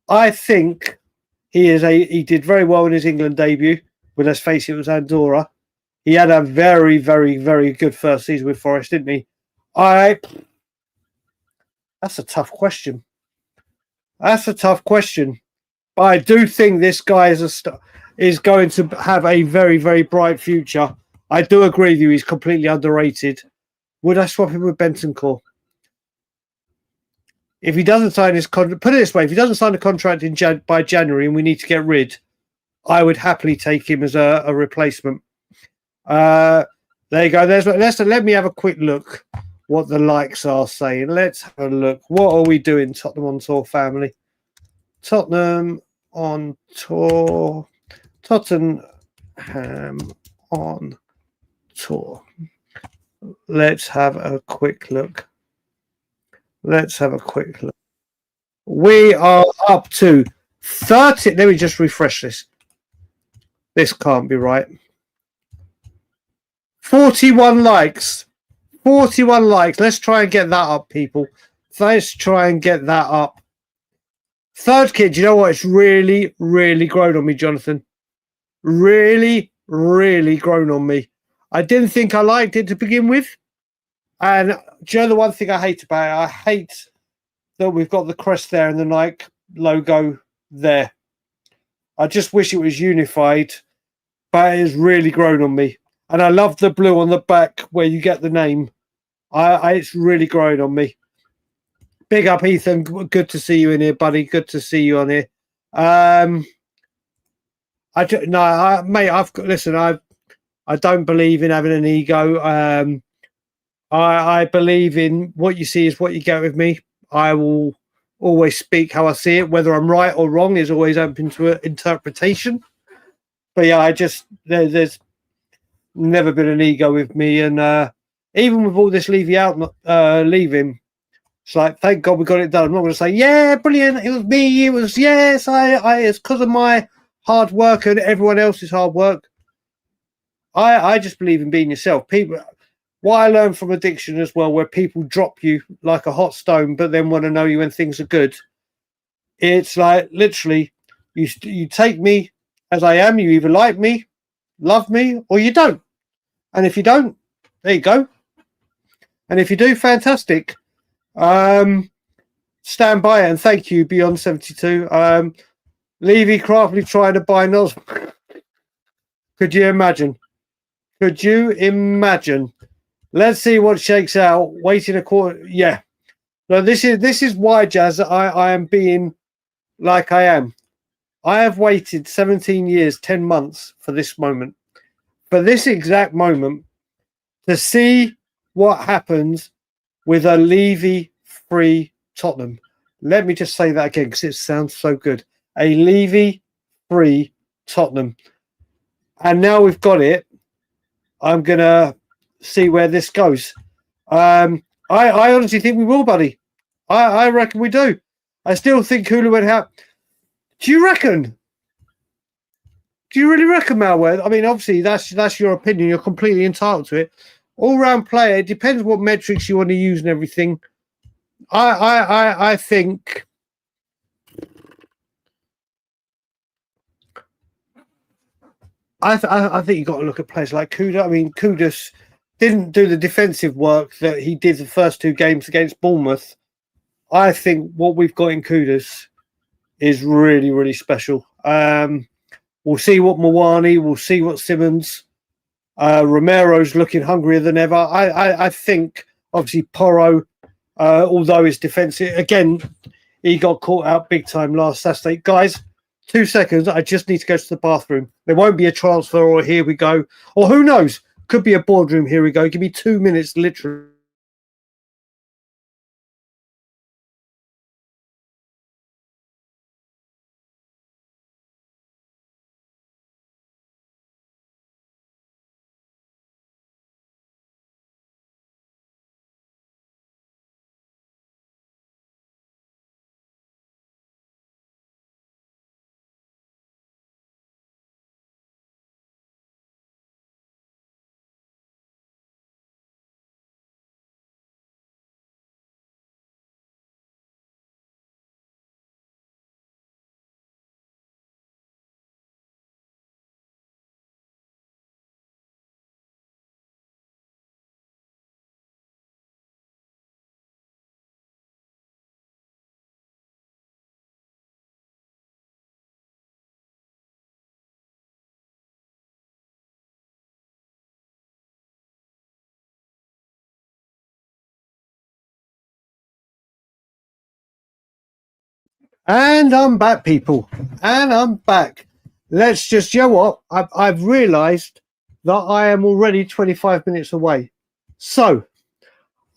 S1: I think he did very well in his England debut, but let's face it, it was Andorra. He had a very, very, very good first season with Forest, didn't he? That's a tough question. That's a tough question. But I do think this guy is going to have a very, very bright future. I do agree with you. He's completely underrated. Would I swap him with Bentancur? If he doesn't sign his contract, put it this way: if he doesn't sign a contract by January and we need to get rid, I would happily take him as a replacement. There you go. Let me have a quick look what the likes are saying. Let's have a look. What are we doing, Tottenham on Tour family? Tottenham on Tour. Tottenham on Tour. Let's have a quick look. We are up to 30. Let me just refresh this. This can't be right. 41 likes. 41 likes. Let's try and get that up, people. Let's try and get that up. Third kid, you know what? It's really, really grown on me, Jonathan. Really, really grown on me. I didn't think I liked it to begin with. And do you know the one thing I hate about it? I hate that we've got the crest there and the Nike logo there. I just wish it was unified, but it has really grown on me. And I love the blue on the back where you get the name. It's really grown on me. Big up, Ethan. Good to see you in here, buddy. Good to see you on here. Listen. I don't believe in having an ego. I believe in what you see is what you get with me. I will always speak how I see it. Whether I'm right or wrong is always open to interpretation. But yeah, there's never been an ego with me, and even with all this leaving, it's like, thank God we got it done. I'm not going to say, yeah, brilliant, it was me, it's because of my hard work and everyone else's hard work. I just believe in being yourself. What I learned from addiction as well, where people drop you like a hot stone, but then want to know you when things are good. It's like, literally, you take me as I am. You either like me, love me, or you don't. And if you don't, there you go. And if you do, fantastic. Stand by it, and thank you, Beyond 72. Levy Craftly trying to buy Nos. Could you imagine? Could you imagine? Let's see what shakes out. Waiting a quarter. Yeah. No, this is why, Jazz, I am being like I am. I have waited 17 years, 10 months for this moment. For this exact moment, to see what happens with a Levy-free Tottenham. Let me just say that again because it sounds so good. A Levy-free Tottenham. And now we've got it. I'm going to see where this goes. I honestly think we will, buddy. I reckon we do. I still think Kulu would have. Do you reckon? Do you really reckon, Malware? I mean, obviously, that's your opinion. You're completely entitled to it. All-round player. It depends what metrics you want to use and everything. I think. I think you've got to look at players like Kudus. I mean, Kudus didn't do the defensive work that he did the first two games against Bournemouth. I think what we've got in Kudus is really, really special. We'll see what Mawani, we'll see what Simmons. Romero's looking hungrier than ever. I think, obviously, Porro, although his defensive, again, he got caught out big time last Saturday. Guys, 2 seconds. I just need to go to the bathroom. There won't be a transfer or here we go. Or who knows? Could be a boardroom. Here we go. Give me 2 minutes, literally. And I'm back, people. And I'm back. Let's just, you know what? I've realised that I am already 25 minutes away. So,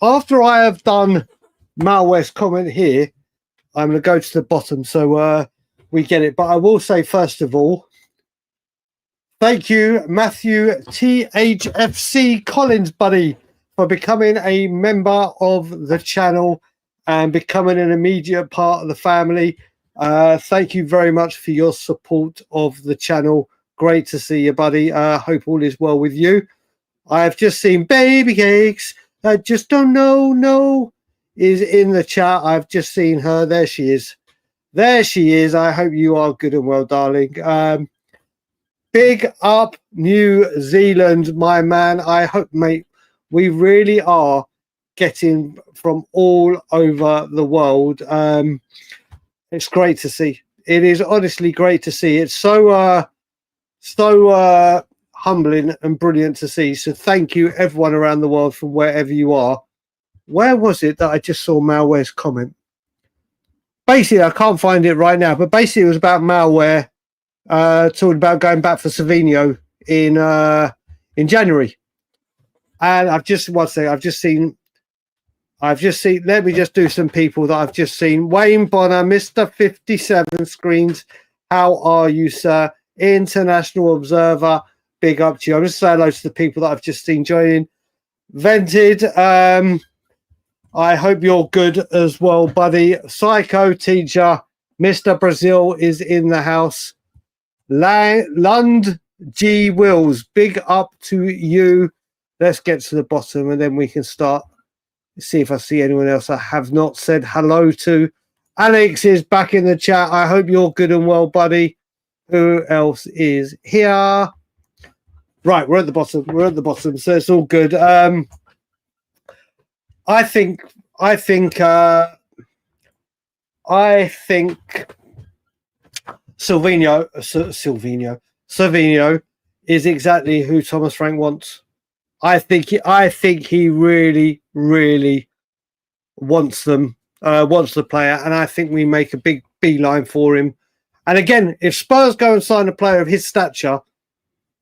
S1: after I have done Malware's comment here, I'm going to go to the bottom so we get it. But I will say, first of all, thank you, Matthew THFC Collins, buddy, for becoming a member of the channel and becoming an immediate part of the family. Thank you very much for your support of the channel. Great to see you, buddy. Hope all is well with you. I have just seen Baby Cakes. I just don't know. No, is in the chat. I've just seen her. There she is. There she is. I hope you are good and well, darling. Big up New Zealand, my man. I hope, mate, we really are getting from all over the world. It's great to see. It is honestly great to see. It's so humbling and brilliant to see. So thank you, everyone around the world, from wherever you are. Where was it that I just saw Malware's comment? Basically, I can't find it right now, but basically it was about Malware talking about going back for Savinho in January. And I've just seen, let me just do some people that I've just seen. Wayne Bonner, Mr. 57 Screens. How are you, sir? International Observer. Big up to you. I'm just saying hello to the people that I've just seen joining. Vented. I hope you're good as well, buddy. Psycho Teacher. Mr. Brazil is in the house. Lund G. Wills. Big up to you. Let's get to the bottom and then we can start. See if I see anyone else I have not said hello to. Alex is back in the chat. I hope you're good and well, buddy. Who else is here? Right, we're at the bottom. We're at the bottom, so it's all good. I think Silvino is exactly who Thomas Frank wants. I think he really, really wants them, wants the player, and I think we make a big beeline for him. And again, if Spurs go and sign a player of his stature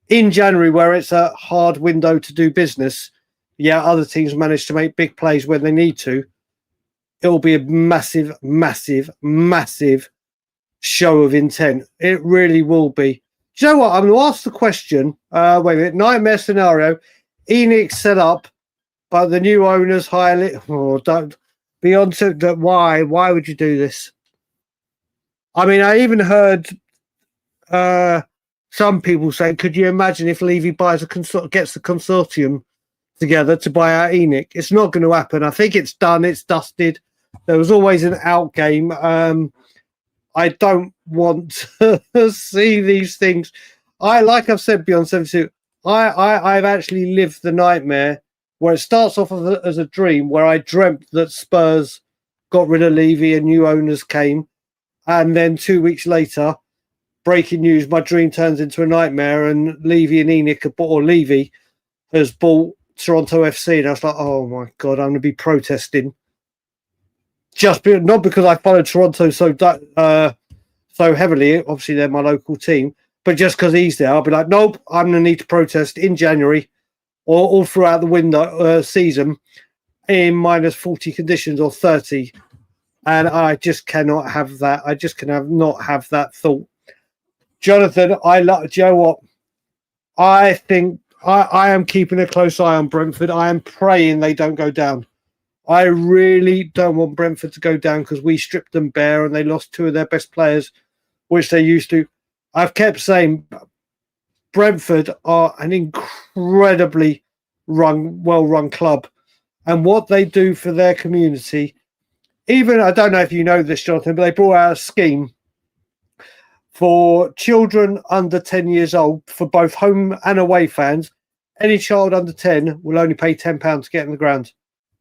S1: in January, where it's a hard window to do business, yeah, other teams manage to make big plays when they need to. It will be a massive, massive, massive show of intent. It really will be. Do you know what? I'm going to ask the question. Wait a minute. Nightmare scenario. ENIC set up, but the new owners hire it. Oh, don't be on to that. Why? Why would you do this? I mean, I even heard some people saying, "Could you imagine if Levy gets the consortium together to buy out ENIC?" It's not going to happen. I think it's done. It's dusted. There was always an out game. I don't want to see these things. Like I've said, beyond 72. I've actually lived the nightmare where it starts off as a dream where I dreamt that Spurs got rid of Levy and new owners came. And then 2 weeks later, breaking news, my dream turns into a nightmare and Levy and ENIC have bought, or Levy has bought Toronto FC. And I was like, oh my God, I'm going to be protesting. Not because I followed Toronto so heavily, obviously they're my local team, but just because he's there, I'll be like, nope, I'm going to need to protest in January or all throughout the window season in minus 40 conditions or 30. And I just cannot have that. I just not have that thought. Jonathan, do you know what? I think I am keeping a close eye on Brentford. I am praying they don't go down. I really don't want Brentford to go down because we stripped them bare and they lost two of their best players, which they used to. I've kept saying Brentford are an incredibly well-run club. And what they do for their community, even, I don't know if you know this, Jonathan, but they brought out a scheme for children under 10 years old, for both home and away fans. Any child under 10 will only pay £10 to get in the ground.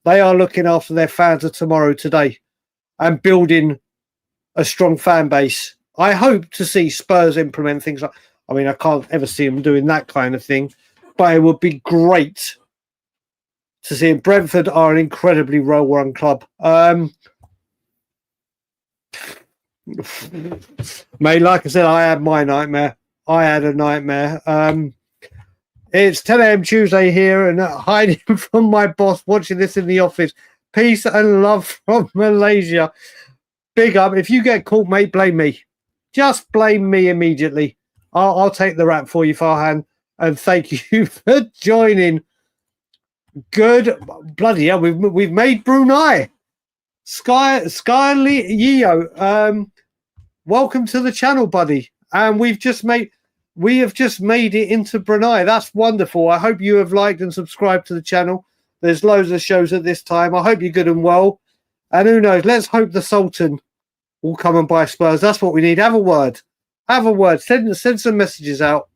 S1: They are looking after their fans of tomorrow today and building a strong fan base. I hope to see Spurs implement things like, I mean, I can't ever see them doing that kind of thing, but it would be great to see them. Brentford are an incredibly well-run club. Mate, like I said, I had my nightmare. I had a nightmare. It's 10 a.m. Tuesday here, and hiding from my boss, watching this in the office. Peace and love from Malaysia. Big up. If you get caught, mate, blame me. Just blame me immediately. I'll take the rap for you, Farhan. And thank you for joining. Good. Bloody hell, we've made Brunei. Sky Yeo. Welcome to the channel, buddy. And we have just made it into Brunei. That's wonderful. I hope you have liked and subscribed to the channel. There's loads of shows at this time. I hope you're good and well. And who knows? Let's hope the Sultan will come and buy Spurs. That's what we need. Have a word. Have a word. Send some messages out.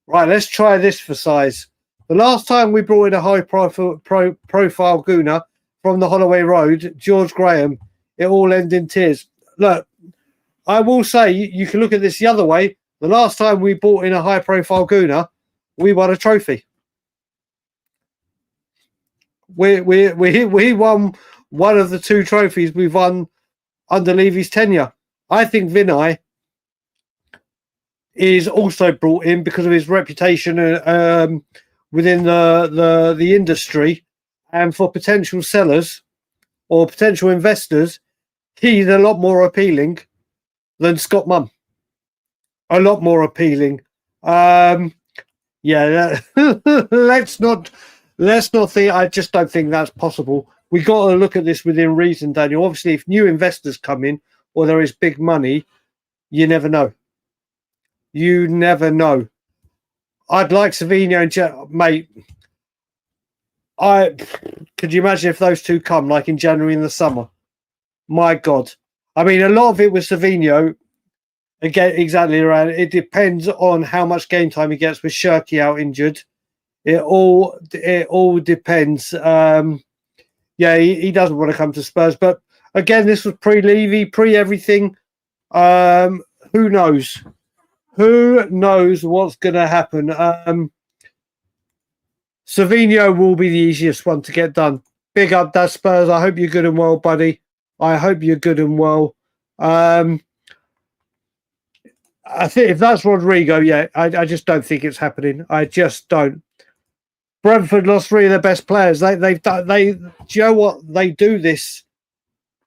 S1: Right, let's try this for size. The last time we brought in a high-profile gooner from the Holloway Road, George Graham, it all ended in tears. Look, I will say, you can look at this the other way. The last time we brought in a high-profile gooner, we won a trophy. We won one of the two trophies we've won under Levy's tenure. I think Vinai is also brought in because of his reputation within the industry, and for potential sellers or potential investors, he's a lot more appealing than Scott Munn. A lot more appealing. Let's not think. I just don't think that's possible. We got to look at this within reason, Daniel. Obviously, if new investors come in or there is big money, you never know. You never know. I'd like Savinho and mate. Could you imagine if those two come like in January in the summer? My God. I mean, a lot of it with Savinho, again, exactly around. It depends on how much game time he gets with Shirky out injured. It all depends. He doesn't want to come to Spurs, but again, this was pre-Levy, pre-everything. Who knows? Who knows what's going to happen? Savinho will be the easiest one to get done. Big up, that Spurs. I hope you're good and well, buddy. I hope you're good and well. I think if that's Rodrigo, I just don't think it's happening. I just don't. Brentford lost three of their best players. Do you know what? They do this,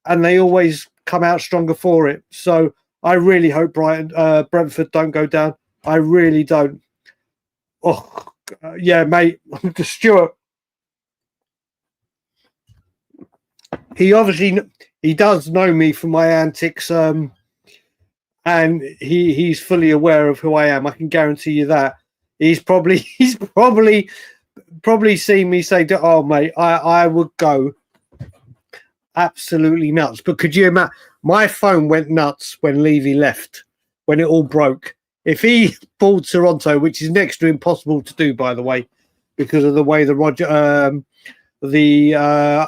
S1: and they always come out stronger for it. So I really hope Brentford don't go down. I really don't. Oh, yeah, mate. Stuart. He does know me from my antics, and he's fully aware of who I am. I can guarantee you that. He's probably seen me say, "Oh, mate, I would go absolutely nuts." But could you imagine? My phone went nuts when Levy left, when it all broke. If he bought Toronto, which is next to impossible to do, by the way, because of the way the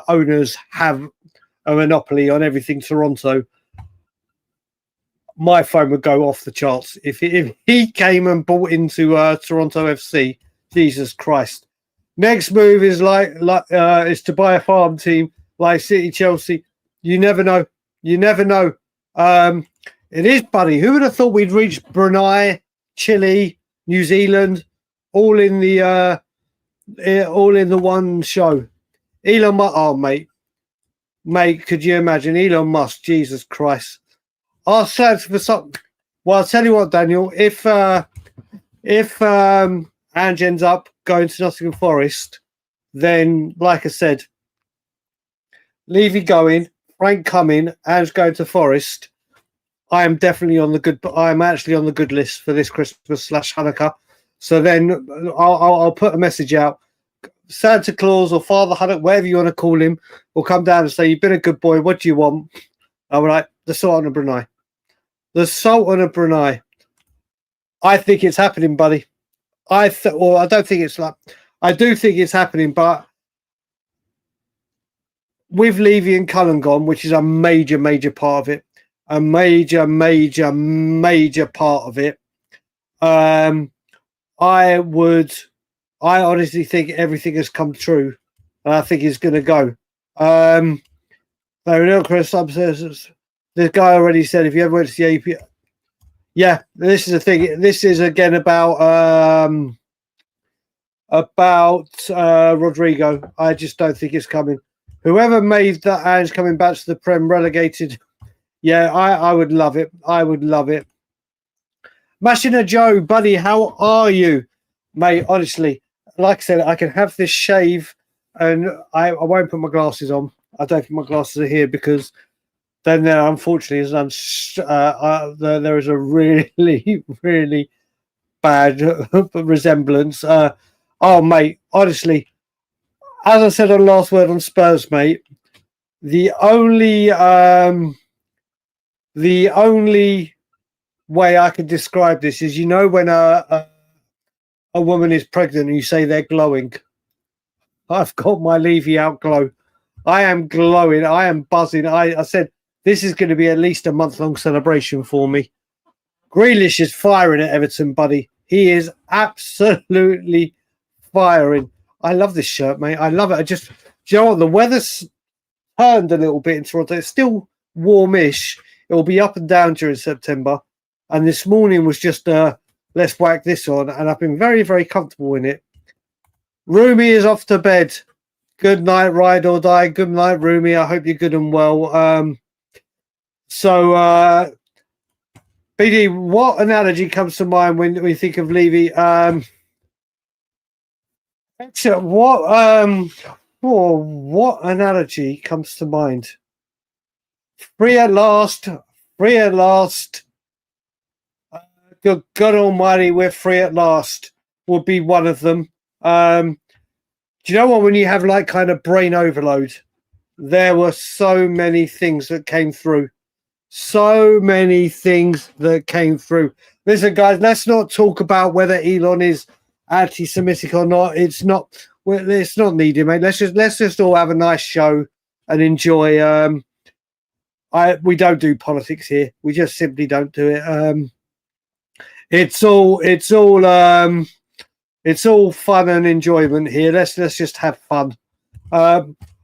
S1: owners have a monopoly on everything Toronto, my phone would go off the charts. If he came and bought into Toronto FC, Jesus Christ. Next move is is to buy a farm team like City, Chelsea. You never know. You never know. It is, buddy. Who would have thought we'd reach Brunei, Chile, New Zealand, all in the one show? Elon Musk. Oh, mate, could you imagine Elon Musk? Jesus Christ. I'll search for something. Well, I'll tell you what, Daniel. If Ange ends up going to Nottingham Forest, then, like I said, Levy going, Frank coming, Ange going to Forest. I am definitely on the good. I'm actually on the good list for this Christmas / Hanukkah. So then I'll put a message out. Santa Claus or Father Hanukkah, whatever you want to call him, will come down and say, "You've been a good boy. What do you want?" I'm like, the Sultan of Brunei. The Sultan of Brunei. I think it's happening, buddy. I don't think it's like. I do think it's happening, but with Levy and Cullen gone, which is a major, major part of it, a major, major, major part of it. I honestly think everything has come true, and I think it's going to go. There are no Chris says The guy already said if you ever went to the AP, yeah, this is the thing. This is again about Rodrigo. I just don't think it's coming. Whoever made that Ange coming back to the Prem relegated, yeah, I would love it. I would love it. Mashina Joe, buddy, how are you, mate? Honestly, like I said, I can have this shave, and I won't put my glasses on. I don't think my glasses are here because then there, unfortunately, there is a really, really bad resemblance. Oh, mate, honestly, as I said on Last Word on Spurs, mate, the only way I can describe this is, you know, when a woman is pregnant and you say they're glowing. I've got my Levy out glow. I am glowing. I am buzzing. I said this is going to be at least a month-long celebration for me. Grealish is firing at Everton, buddy. He is absolutely firing. I love this shirt, mate. I love it. Do you know what? The weather's turned a little bit in Toronto. It's still warmish. It will be up and down during September. And this morning was just, let's whack this on. And I've been very, very comfortable in it. Rumi is off to bed. Good night, ride or die. Good night, Rumi. I hope you're good and well. BD, what analogy comes to mind when we think of Levy? What analogy comes to mind? Free at last. Free at last. Good God Almighty, we're free at last. Would be one of them. Do you know what? When you have like kind of brain overload, there were so many things that came through. So many things that came through. Listen, guys, let's not talk about whether Elon is anti-Semitic or not. It's not needed, mate. Let's just all have a nice show and enjoy. We don't do politics here. We just simply don't do it. It's all fun and enjoyment here. Let's just have fun.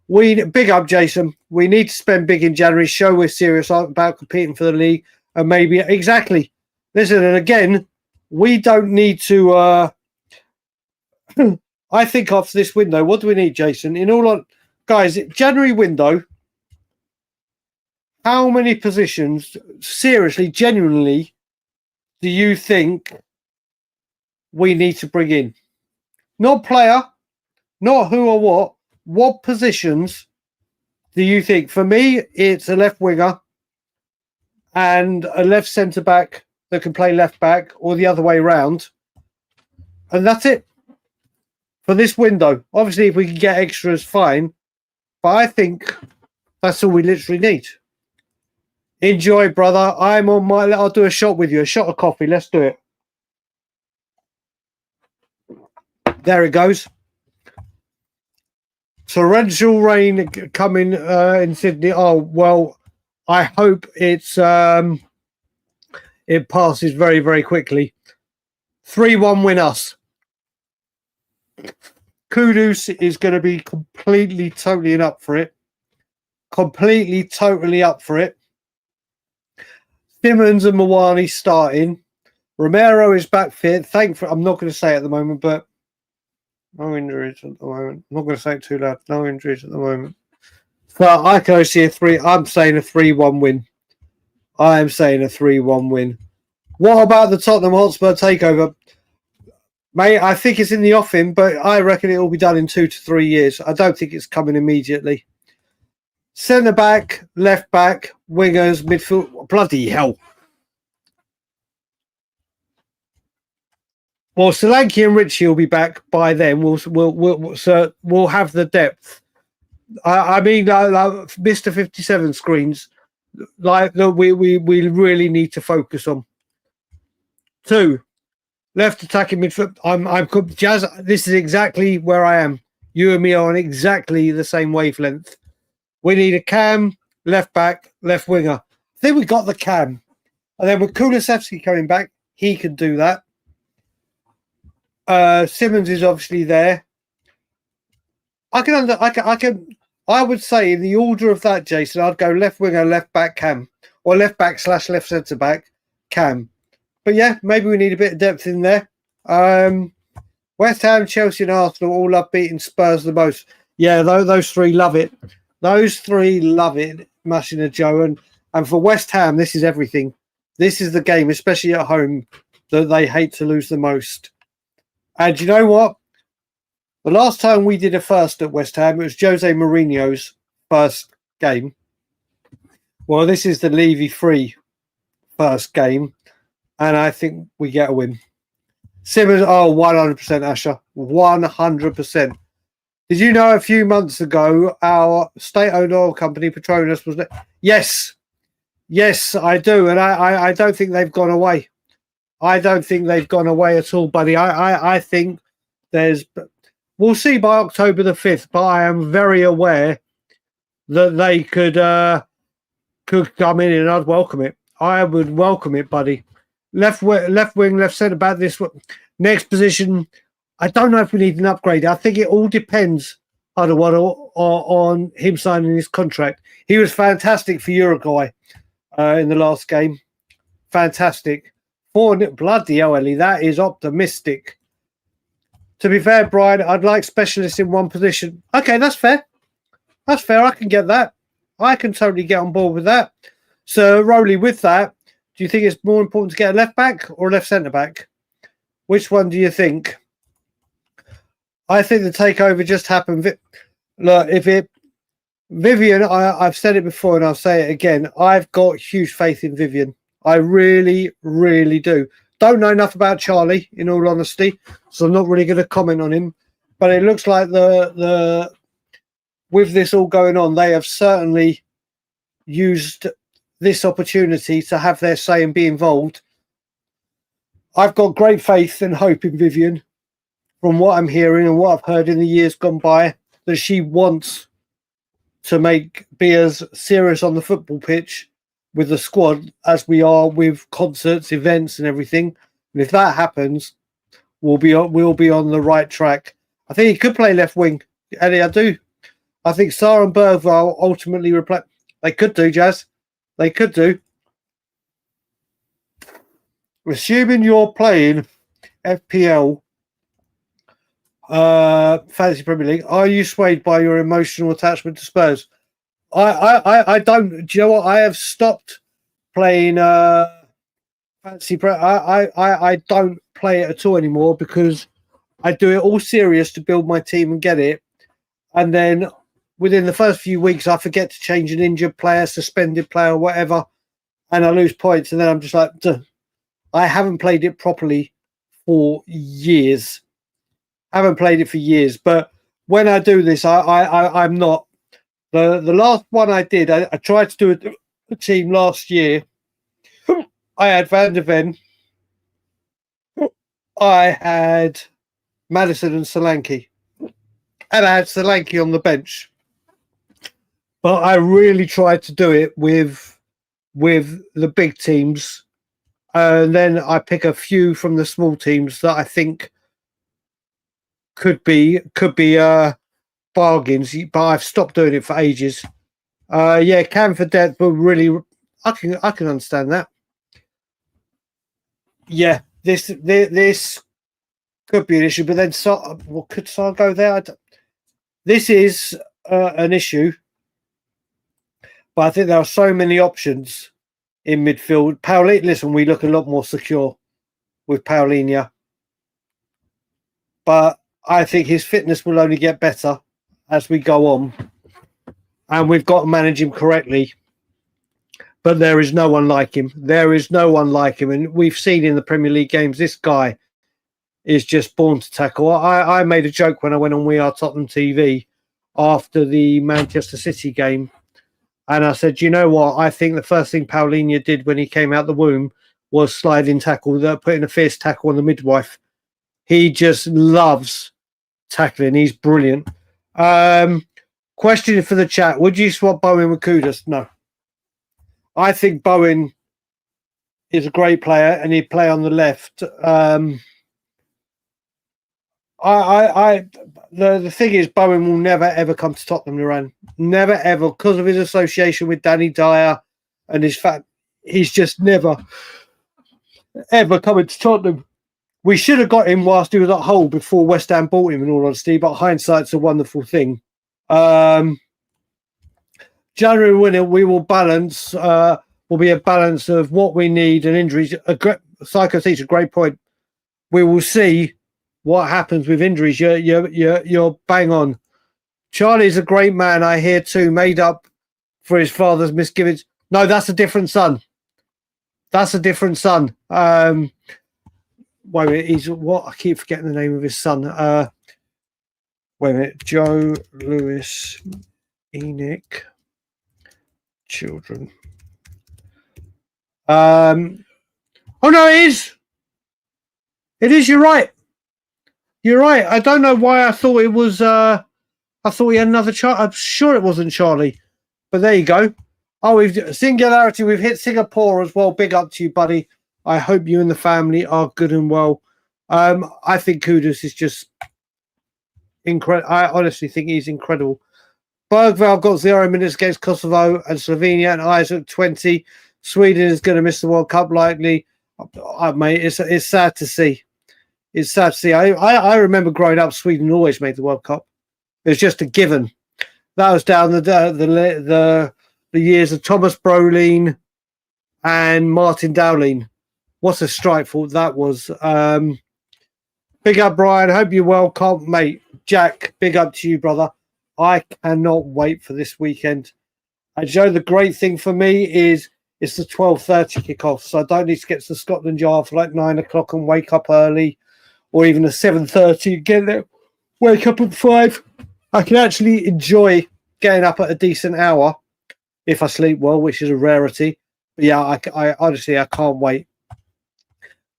S1: Big up, Jason. We need to spend big in January. Show we're serious about competing for the league, and maybe exactly. Listen, and again, we don't need to. I think after this window, what do we need, Jason? Guys, January window. How many positions, seriously, genuinely, do you think we need to bring in? Not player, not who or what. What positions do you think? For me, it's a left winger and a left centre back that can play left back, or the other way round. And that's it for this window. Obviously, if we can get extras, fine. But I think that's all we literally need. Enjoy, brother. I'll do a shot with you. A shot of coffee. Let's do it. There it goes. Torrential rain coming in Sydney. Oh, well, I hope it passes very, very quickly. 3-1 win us. Kudus is going to be completely, totally up for it. Completely, totally up for it. Simmons and Mawani starting. Romero is back fit. I'm not going to say it at the moment, but no injuries at the moment. I'm not going to say it too loud. No injuries at the moment. But I can only see I'm saying a 3-1 win. I am saying a 3-1 win. What about the Tottenham Hotspur takeover? Mate, I think it's in the offing, but I reckon it will be done in 2 to 3 years. I don't think it's coming immediately. Centre back, left back, wingers, midfield. Bloody hell. Well, Solanke and Ritchie will be back by then. We'll have the depth. I mean, Mr. 57 screens, like we really need to focus on. 2, left attacking midfield. I'm Jazz. This is exactly where I am. You and me are on exactly the same wavelength. We need a cam, left back, left winger. I think we got the cam, and then with Kulusevski coming back, he can do that. Simmons is obviously there. I would say in the order of that, Jason, I'd go left winger, left back, cam. or left back / left centre back, Cam. But yeah, maybe we need a bit of depth in there. West Ham, Chelsea, and Arsenal all love beating Spurs the most. Yeah, those three love it. Those three love it, Mashing and Joe. And for West Ham, this is everything. This is the game, especially at home, that they hate to lose the most. And you know what? The last time we did a first at West Ham, it was Jose Mourinho's first game. Well, this is the Levy-free first game, and I think we get a win. Simmons, 100%, Asher. 100%. Did you know a few months ago our state-owned oil company, Petronas, was... Yes. Yes, I do. And I don't think they've gone away. I don't think they've gone away at all, buddy. I think there's... We'll see by October the 5th, but I am very aware that they could come in and I'd welcome it. I would welcome it, buddy. Left wing, left centre back, this next position. I don't know if we need an upgrade. I think it all depends on him signing his contract. He was fantastic for Uruguay in the last game. Fantastic. Bloody hell, Ellie, that is optimistic. To be fair, Brian, I'd like specialists in one position. Okay, that's fair. That's fair. I can get that. I can totally get on board with that. So, Rowley, with that, do you think it's more important to get a left back or a left centre back? Which one do you think? I think the takeover just happened. Look, Vivian, I've said it before and I'll say it again. I've got huge faith in Vivian. I really, really do. Don't know enough about Charlie, in all honesty, so I'm not really going to comment on him. But it looks like with this all going on, they have certainly used this opportunity to have their say and be involved. I've got great faith and hope in Vivian, from what I'm hearing and what I've heard in the years gone by, that she wants to be as serious on the football pitch with the squad as we are with concerts, events and everything. And if that happens, we'll be on the right track. I think he could play left wing, Eddie. I do. I think Sarr and Bergvall ultimately replace. They could do, Jazz. They could do. Assuming you're playing FPL, Fantasy Premier League, are you swayed by your emotional attachment to Spurs? I don't. Do you know what? I have stopped playing Fantasy Pro. I don't play it at all anymore because I do it all serious to build my team and get it. And then within the first few weeks, I forget to change an injured player, suspended player, whatever, and I lose points. And then I'm just like, duh. I haven't played it properly for years. Haven't played it for years. But when I do this, I'm not. The last one I did, I tried to do a team last year. I had Van der Ven. I had Madison and Solanke. And I had Solanke on the bench. But I really tried to do it with the big teams. And then I pick a few from the small teams that I think could be bargains, but I've stopped doing it for ages. Cam for depth, but really, I can understand that. Yeah, this could be an issue, but then could Sarr go there? This is an issue, but I think there are so many options in midfield. Paulinho, listen, we look a lot more secure with Paulinho, but I think his fitness will only get better as we go on, and we've got to manage him correctly. But there is no one like him. There is no one like him, and we've seen in the Premier League games, this guy is just born to tackle. I made a joke when I went on We Are Tottenham TV after the Manchester City game, and I said, you know what? I think the first thing Paulinho did when he came out the womb was sliding tackle, putting a fierce tackle on the midwife. He just loves tackling. He's brilliant. Question for the chat. Would you swap Bowen with Kudus? No. I think Bowen is a great player and he'd play on the left. The thing is, Bowen will never, ever come to Tottenham, Naran. Never, ever, because of his association with Danny Dyer and his fact he's just never, ever coming to Tottenham. We should have got him whilst he was at Hull before West Ham bought him, in all honesty, but hindsight's a wonderful thing. January winter, we will balance, will be a balance of what we need and injuries. Psycho sees a great point. We will see what happens with injuries. You're bang on. Charlie's a great man, I hear too, made up for his father's misgivings. No, that's a different son. That's a different son. Wait a minute, he's what? I keep forgetting the name of his son. Wait a minute, Joe Lewis ENIC children. Oh no, it is. It is. You're right. You're right. I don't know why I thought it was. I thought he had another child. I'm sure it wasn't Charlie, but there you go. Oh, we've Singularity. We've hit Singapore as well. Big up to you, buddy. I hope you and the family are good and well. I think Kudus is just incredible. I honestly think he's incredible. Bergvall got 0 minutes against Kosovo and Slovenia, and Isaac 20. Sweden is going to miss the World Cup likely. Mate, it's sad to see. It's sad to see. I remember growing up, Sweden always made the World Cup. It was just a given. That was down the years of Thomas Brolin and Martin Dowling. What a strike thought that was. Big up, Brian. Hope you're well, mate. Jack, big up to you, brother. I cannot wait for this weekend. And Joe, the great thing for me is it's the 12:30 kickoff, so I don't need to get to the Scotland Yard for like 9 o'clock and wake up early, or even a 7:30. Get there, wake up at 5. I can actually enjoy getting up at a decent hour if I sleep well, which is a rarity. But yeah, I honestly I can't wait.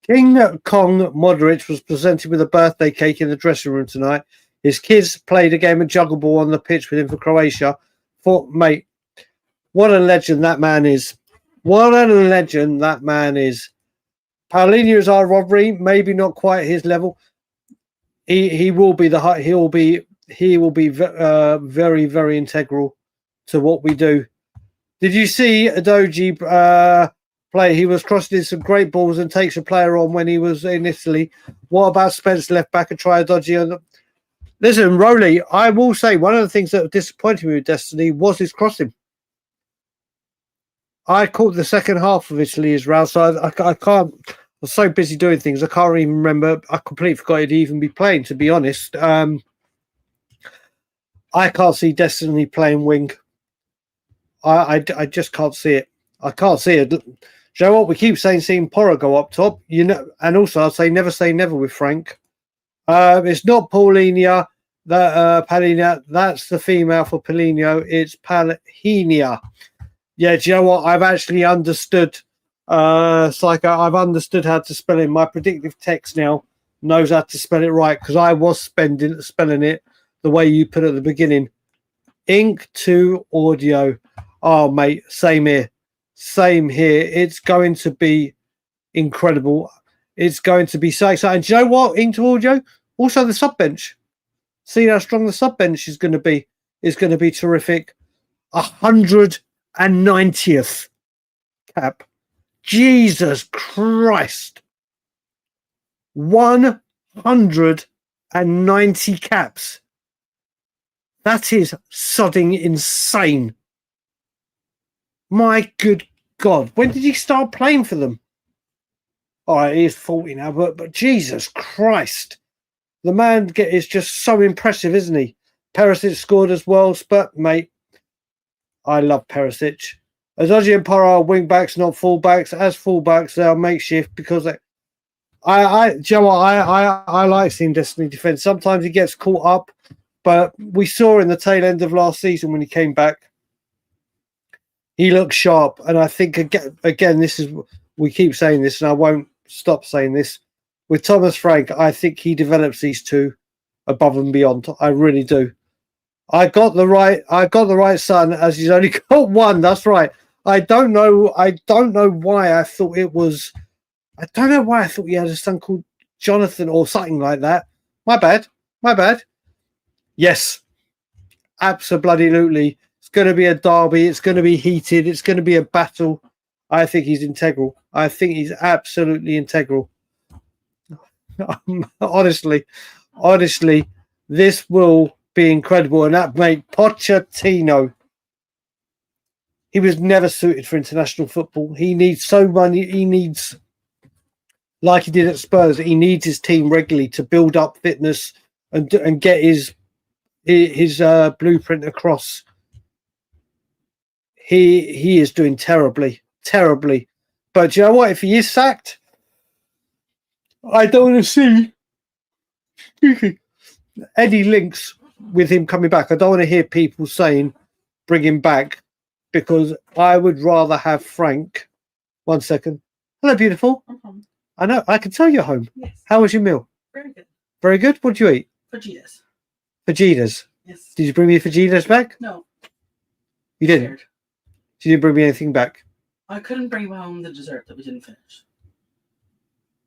S1: King Kong Modric was presented with a birthday cake in the dressing room tonight. His kids played a game of juggle ball on the pitch with him for Croatia. Mate, what a legend that man is. What a legend that man is. Paulinho is our rivalry, maybe not quite his level. He will be very, very integral to what we do. Did you see Adoji play? He was crossing in some great balls and takes a player on when he was in Italy. What about Spence left back and try Adoji on the... Listen, Rowley, I will say one of the things that disappointed me with Destiny was his crossing. I caught the second half of Italy as well, so I can't. I was so busy doing things, I can't even remember. I completely forgot he'd even be playing, to be honest. I can't see Destiny playing wing. I just can't see it. I can't see it. You know what? We keep seeing Porro go up top, you know, and also I'd say never with Frank. It's not Paulinho, Paulinho. That's the female for Paulinho. It's Paulinho. Yeah, do you know what? I've actually understood. Psycho. I've understood how to spell it. My predictive text now knows how to spell it right because I was spelling it the way you put it at the beginning. Ink to audio. Oh, mate, same here. Same here. It's going to be incredible. It's going to be so exciting. Do you know what? Ink to audio. Also, the sub bench. See how strong the sub bench is going to be. It's going to be terrific. 190th cap. Jesus Christ. 190 caps. That is sodding insane. My good God. When did he start playing for them? All right, he is 40 now, but Jesus Christ. The man is just so impressive, isn't he? Perisic scored as well, but mate, I love Perisic. Azoji and Porro are wing-backs, not full-backs. As full-backs, they are makeshift because do you know what? I like seeing Destiny defend. Sometimes he gets caught up, but we saw in the tail end of last season when he came back, he looked sharp. And I think, again, this is, we keep saying this, and I won't stop saying this. With Thomas Frank, I think he develops these two above and beyond. I really do. I got the right son, as he's only got one. That's right. I don't know why I thought it was. I don't know why I thought he had a son called Jonathan or something like that. My bad. Yes, absolutely. It's going to be a derby. It's going to be heated. It's going to be a battle. I think he's integral. I think he's absolutely integral. Honestly, this will be incredible. And that mate, Pochettino, he was never suited for international football. He needs so many. He needs, like he did at Spurs, he needs his team regularly to build up fitness and get his blueprint across. He is doing terribly. But you know what? If he is sacked, I don't want to see any links with him coming back. I don't want to hear people saying bring him back, because I would rather have Frank. 1 second. Hello, beautiful. I know. I can tell you're home.
S2: Yes.
S1: How was your meal?
S2: Very good.
S1: Very good. What did you eat?
S2: Fajitas.
S1: Fajitas.
S2: Yes.
S1: Did you bring me fajitas back?
S2: No.
S1: You didn't. You didn't bring me anything back.
S2: I couldn't bring home the dessert that we didn't finish.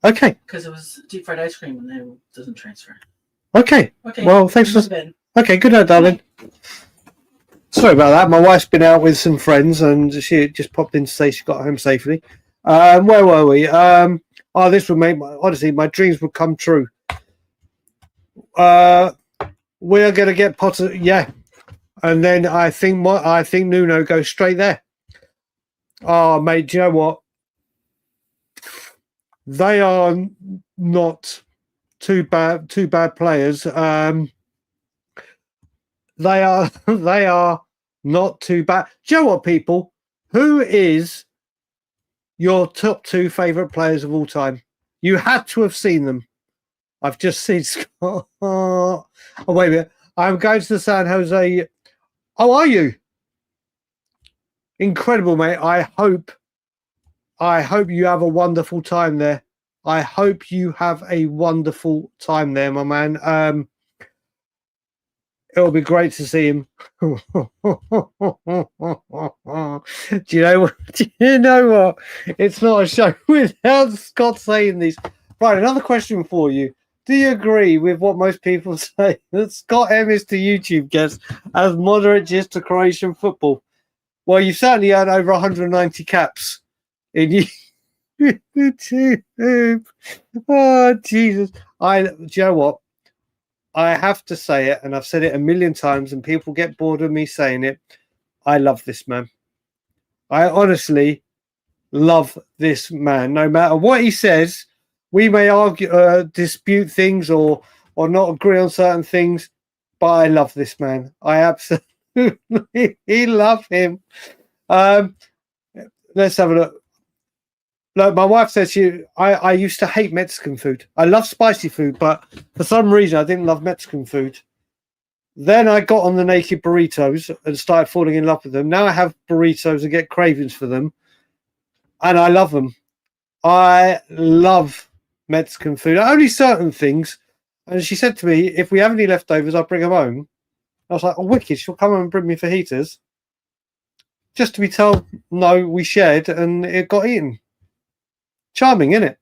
S1: Okay.
S2: Because it was deep fried ice cream and it doesn't transfer.
S1: Okay.
S2: Okay.
S1: Well, thanks for. Okay. Good night, darling. Sorry about that. My wife's been out with some friends and she just popped in to say she got home safely. Where were we? This would make my dreams would come true. We are going to get Potter, yeah, and then I think Nuno goes straight there. Oh, mate, do you know what? They are not too bad players. They are not too bad. Do you know what, people? Who is your top 2 favourite players of all time? You had to have seen them. I've just seen Scott. Oh, wait a minute. I'm going to the San Jose. How are you? Incredible, mate. I hope you have a wonderful time there. I hope you have a wonderful time there, my man. It'll be great to see him. Do you know what? It's not a show without Scott saying these. Right, another question for you. Do you agree with what most people say, that Scott M is to YouTube guest as moderate gist to Croatian football? Well, you've certainly earned over 190 caps in YouTube. Oh, Jesus. Do you know what? I have to say it, and I've said it a million times, and people get bored of me saying it. I love this man. I honestly love this man. No matter what he says, we may argue, dispute things, or not agree on certain things, but I love this man. I absolutely love him. Let's have a look. Look, my wife says I used to hate Mexican food. I love spicy food, but for some reason I didn't love Mexican food. Then I got on the naked burritos and started falling in love with them. Now I have burritos and get cravings for them, and I love them. I love Mexican food. Only certain things. And she said to me, if we have any leftovers, I'll bring them home. I was like, oh, wicked. She'll come and bring me fajitas. Just to be told, no, we shared and it got eaten. Charming, isn't it?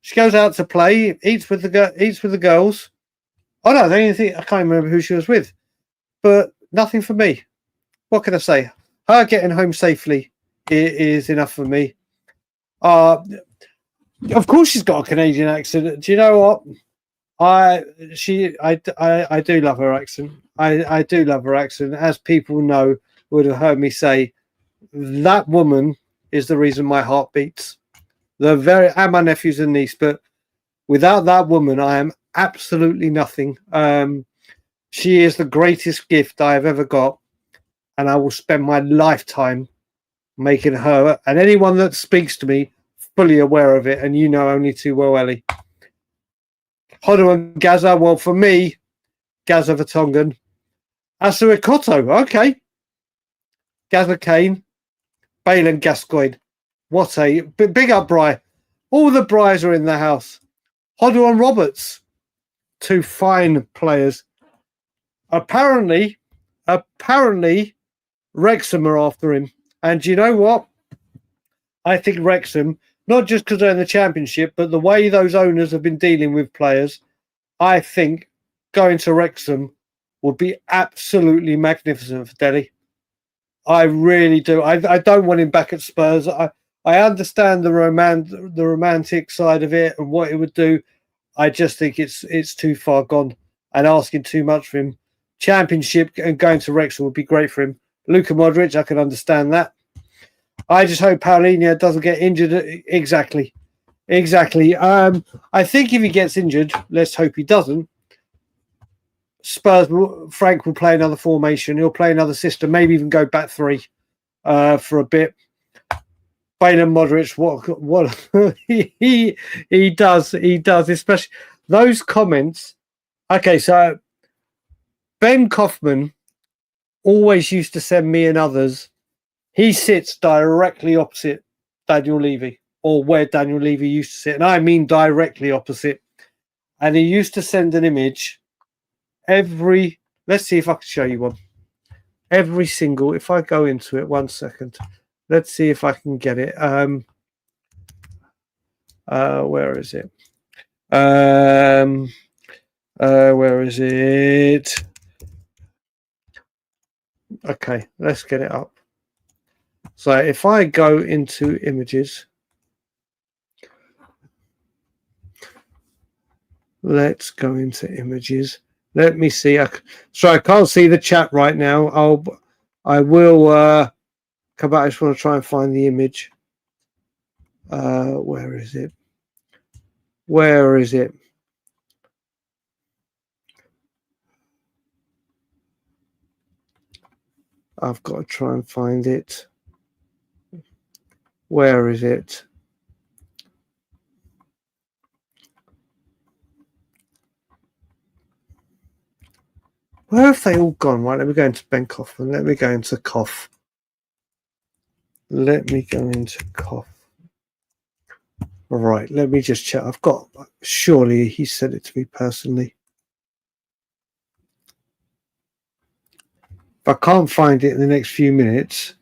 S1: She goes out to play, eats with the girls. Oh no, I can't remember who she was with, but nothing for me. What can I say? Her getting home safely is enough for me. Of course, she's got a Canadian accent. Do you know what? I do love her accent. I do love her accent. As people know, would have heard me say, that woman is the reason my heart beats. And my nephews and niece, but without that woman, I am absolutely nothing. She is the greatest gift I have ever got, and I will spend my lifetime making her and anyone that speaks to me fully aware of it. And you know only too well, Ellie. Hodo and Gaza. Well, for me, Gaza Vertonghen. Asuikoto. Okay. Gaza Kane. Bale and Gascoigne. What a big up, Bry. All the Brys are in the house. Hodo and Roberts. 2 fine players. Apparently, Wrexham are after him. And you know what? I think Wrexham, not just because they're in the Championship, but the way those owners have been dealing with players, I think going to Wrexham would be absolutely magnificent for Delhi. I really do. I don't want him back at Spurs. I understand the romantic side of it and what it would do. I just think it's too far gone and asking too much for him. Championship and going to Wrexham would be great for him. Luka Modric, I can understand that. I just hope Paulinho doesn't get injured. Exactly. I think if he gets injured, let's hope he doesn't. Frank will play another formation. He'll play another system, maybe even go back three for a bit. Bale and Modric, what he does, especially those comments. Okay, so Ben Kaufman always used to send me and others. He sits directly opposite Daniel Levy, or where Daniel Levy used to sit, and I mean directly opposite. And he used to send an image every. Let's see if I can show you one. Every single. If I go into it, 1 second. Let's see if I can get it. Where is it? Where is it? Okay, let's get it up. So if I go into images, let's go into images. Let me see. So I can't see the chat right now. I will come back. I just want to try and find the image. Where is it? Where is it? I've got to try and find it. Where is it? Where have they all gone? Right, let me go into Ben Kaufman. Let me go into Koff. Let me go into Koff. All right, let me just check. I've got, surely he said it to me personally. If I can't find it in the next few minutes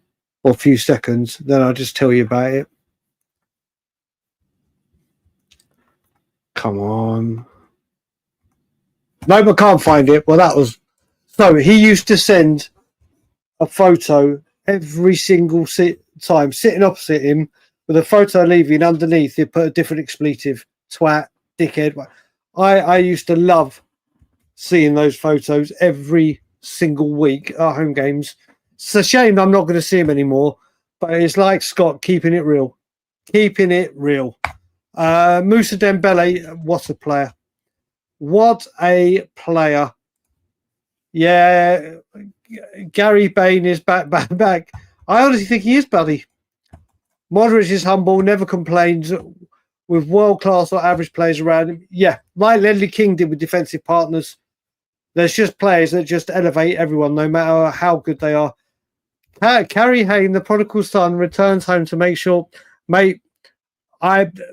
S1: or few seconds, then I'll just tell you about it. Come on. No, I can't find it. Well, that was... So he used to send a photo every single time, sitting opposite him, with a photo leaving underneath, he'd put a different expletive. Twat, dickhead. I used to love seeing those photos every single week at home games. It's a shame I'm not going to see him anymore, but it's like Scott, keeping it real. Keeping it real. Moussa Dembele, what a player. What a player. Yeah, Gary Bain is back. I honestly think he is, buddy. Modric is humble, never complains, with world-class or average players around him. Yeah, like Ledley King did with defensive partners. There's just players that just elevate everyone, no matter how good they are. Carrie Hayne, the prodigal son, returns home to make sure, mate,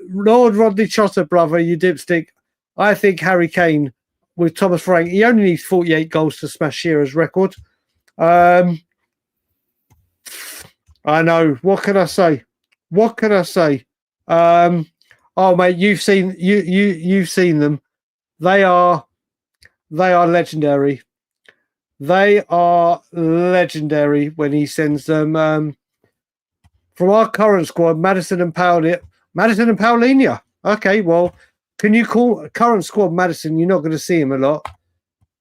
S1: Lord Rodney Trotter, brother, you dipstick. I think Harry Kane with Thomas Frank, he only needs 48 goals to smash Shearer's record. I know. What can I say? Oh mate, you've seen them. They are legendary. They are legendary when he sends them from our current squad, Maddison and Paulinho. Okay, well, can you call current squad Maddison? You're not going to see him a lot.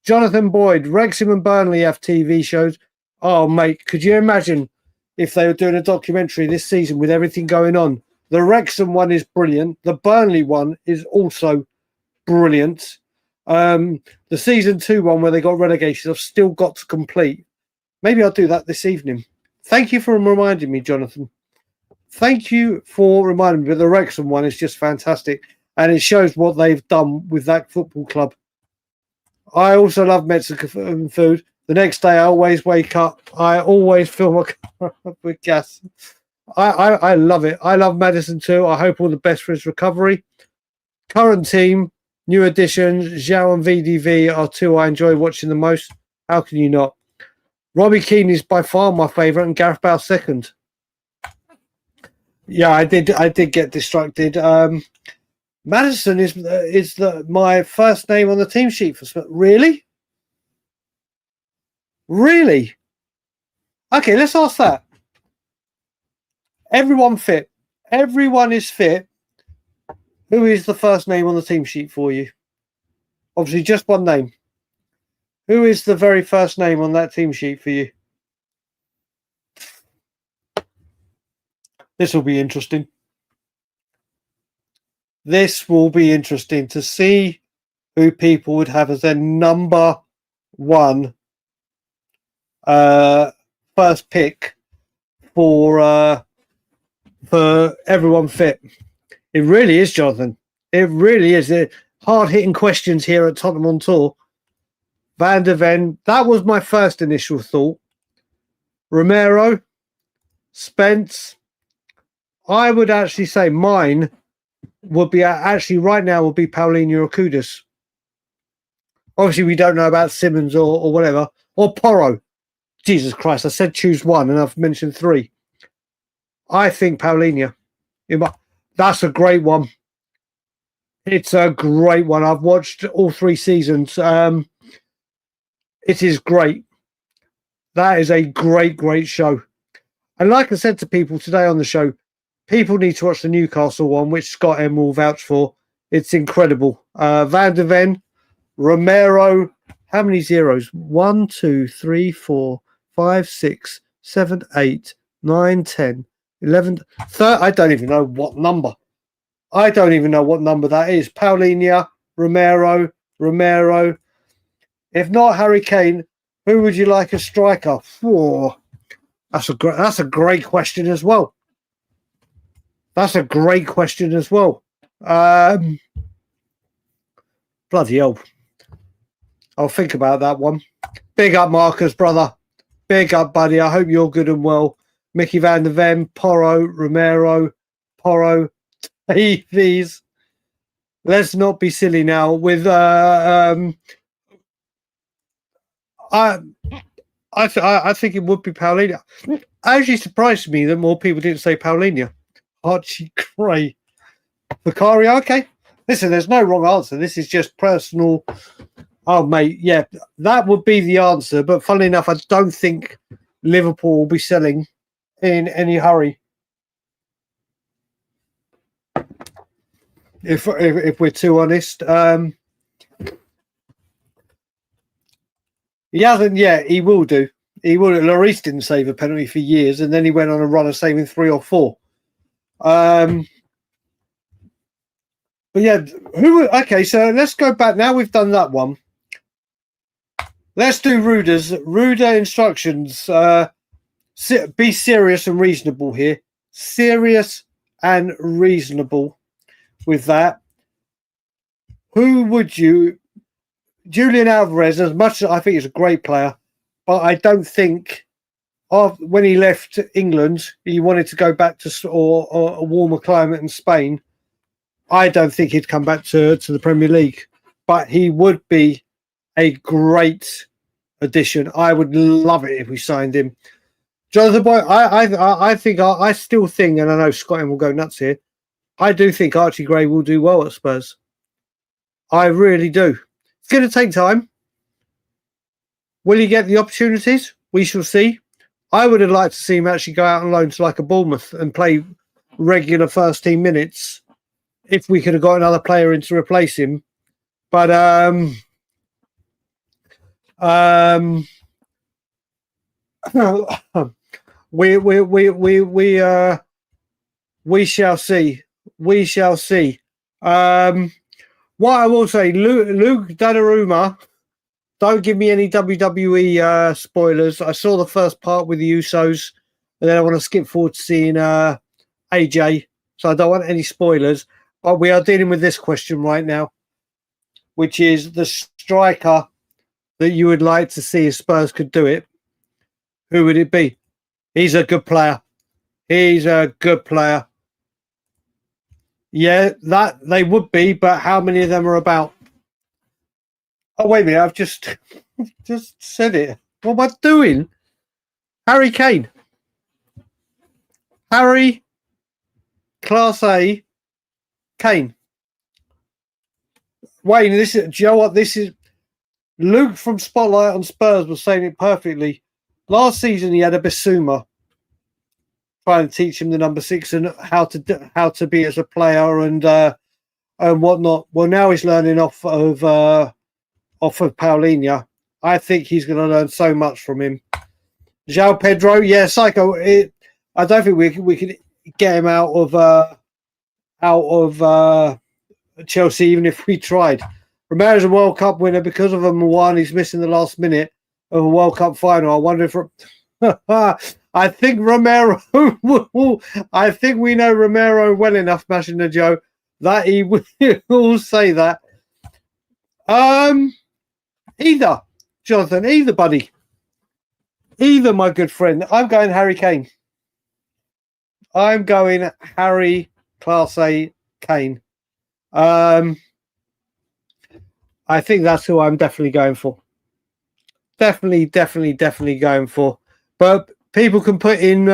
S1: Jonathan Boyd, Wrexham and Burnley have TV shows. Oh, mate, could you imagine if they were doing a documentary this season with everything going on? The Wrexham one is brilliant. The Burnley one is also brilliant. The season 2 one where they got relegation, I've still got to complete. Maybe I'll do that this evening. Thank you for reminding me, Jonathan. Thank you for reminding me. But the Wrexham one is just fantastic. And it shows what they've done with that football club. I also love Mexican food. The next day, I always wake up. I always fill my car up with gas. I love it. I love Maddison too. I hope all the best for his recovery. Current team, new additions, Zhao and VDV are two I enjoy watching the most. How can you not? Robbie Keane is by far my favourite and Gareth Bale second. Yeah, I did get distracted. Madison is my first name on the team sheet for Spurs. Really? Okay, let's ask that. Everyone fit. everyone is fit, who is the first name on the team sheet for you? Obviously, just one name. Who is the very first name on that team sheet for you? This will be interesting. This will be interesting to see who people would have as their number one first pick for everyone fit. It really is, Jonathan. It really is. Hard-hitting questions here at Tottenham on Tour. Van der Ven, that was my first initial thought. Romero, Spence. I would actually say mine would be actually right now would be Paulinho or Kudus. Obviously, we don't know about Simmons or whatever. Or Porro. Jesus Christ, I said choose one and I've mentioned three. I think Paulinho. That's a great one. It's a great one. I've watched all 3 seasons. It is great. That is a great, great show. And like I said to people today on the show, people need to watch the Newcastle one, which Scott M will vouch for. It's incredible. Van der Ven, Romero, how many zeros? 1, 2, 3, 4, 5, 6, 7, 8, 9, 10, 11, 13. I don't even know what number. I don't even know what number that is. Paulinho, Romero. If not Harry Kane, who would you like as striker? Whoa. That's a great question as well. That's a great question as well. Bloody hell. I'll think about that one. Big up, Marcus, brother. Big up, buddy. I hope you're good and well. Mickey Van der Ven, Porro, Romero, Porro, Davies. Let's not be silly now with I think it would be Paulinho. It actually surprised me that more people didn't say Paulinho. Archie Gray. Vicario, okay. Listen, there's no wrong answer. This is just personal. Oh, mate, yeah, that would be the answer. But funnily enough, I don't think Liverpool will be selling in any hurry. If we're too honest. He hasn't yet. He will do. He will. Lloris didn't save a penalty for years, and then he went on a run of saving 3 or 4. But yeah, okay, so let's go back. Now we've done that one. Let's do Ruder instructions. Be serious and reasonable here. Serious and reasonable with that. Who would you... Julian Alvarez, as much as I think he's a great player, but I don't think when he left England, he wanted to go back to or a warmer climate in Spain. I don't think he'd come back to the Premier League, but he would be a great addition. I would love it if we signed him. Jonathan Boy, I still think, and I know Scotland will go nuts here, I do think Archie Gray will do well at Spurs. I really do. It's going to take time. Will he get the opportunities? We shall see. I would have liked to see him actually go out on loan to like a Bournemouth and play regular first team minutes if we could have got another player in to replace him. But we shall see. We shall see. What I will say, Luke Donnarumma, don't give me any WWE spoilers. I saw the first part with the Usos, and then I want to skip forward to seeing AJ, so I don't want any spoilers. But we are dealing with this question right now, which is the striker that you would like to see if Spurs could do it. Who would it be? He's a good player. He's a good player. Yeah, that they would be, but how many of them are about? Oh, wait a minute, I've just said it. What am I doing? Harry Kane. Harry, Class A, Kane. Wayne, this is, do you know what? This is Luke from Spotlight on Spurs was saying it perfectly. Last season, he had a Bissouma. trying to teach him the number 6 and how to be as a player and whatnot. Well, now he's learning off of Paulinho. I think he's going to learn so much from him. João Pedro, yeah, Psycho. I don't think we could get him out of Chelsea even if we tried. Romero's a World Cup winner because of a Moan. He's missing the last minute of a World Cup final. I wonder if I think Romero. I think we know Romero well enough, Mashina Joe, that he will say that. Either Jonathan, either buddy, either my good friend. I'm going Harry Kane. I'm going Harry Class A Kane. I think that's who I'm definitely going for. Definitely going for. But people can put in.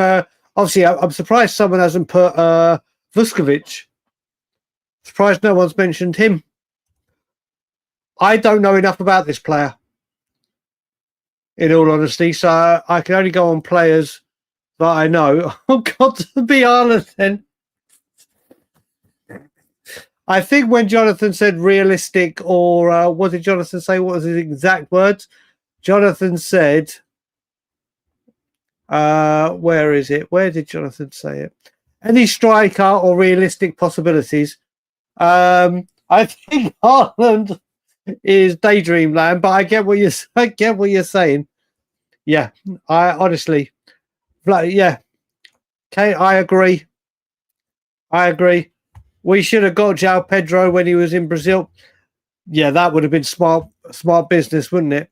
S1: Obviously, I'm surprised someone hasn't put Vuskovic. Surprised no one's mentioned him. I don't know enough about this player, in all honesty, so I can only go on players that I know. Oh, God, to be honest, then. I think when Jonathan said realistic, or what did Jonathan say? What was his exact words? Jonathan said, where is it? Where did Jonathan say it? Any striker or realistic possibilities? I think Haaland is daydream land, but I get what you're saying. Yeah, I honestly, yeah, okay, I agree. We should have got João Pedro when he was in Brazil. Yeah, that would have been smart business, wouldn't it?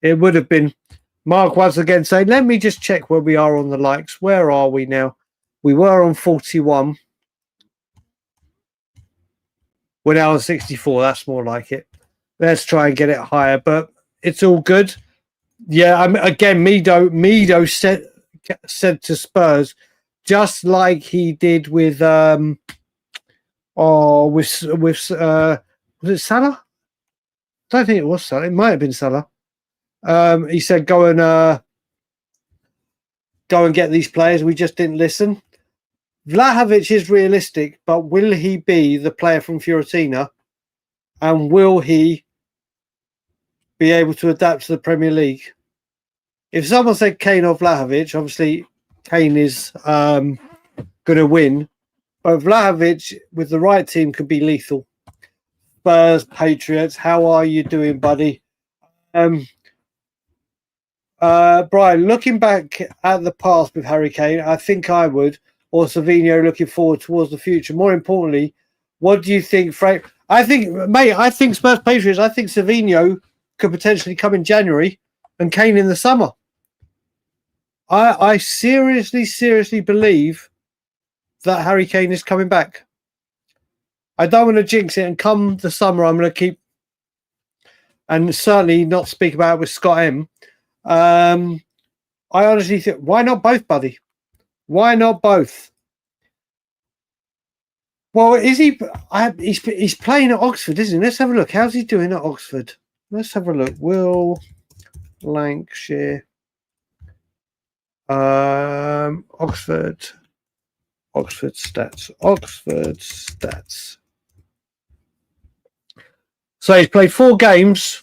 S1: It would have been. Mark once again saying, let me just check where we are on the likes. Where are we now? We were on 41. We're now on 64. That's more like it. Let's try and get it higher, but it's all good. Yeah, again, Mido said to Spurs, just like he did with was it Salah? I don't think it was Salah. It might have been Salah. He said, go and get these players. We just didn't listen. Vlahovic is realistic, but will he be the player from Fiorentina? And will he be able to adapt to the Premier League? If someone said Kane or Vlahovic, obviously Kane is going to win. But Vlahovic, with the right team, could be lethal. Spurs, Patriots, how are you doing, buddy? Brian, looking back at the past with Harry Kane, I think I would, or Savinho looking forward towards the future. More importantly, what do you think, Frank? I think Spurs, Patriots, I think Savinho could potentially come in January and Kane in the summer. I seriously believe that Harry Kane is coming back. I don't want to jinx it, and come the summer, I'm going to keep, and certainly not speak about it with Scott M. I honestly think, why not both, buddy? Why not both? Well, is he? He's playing at Oxford, isn't he? Let's have a look. How's he doing at Oxford? Let's have a look. Will Lancashire, Oxford stats. So he's played 4 games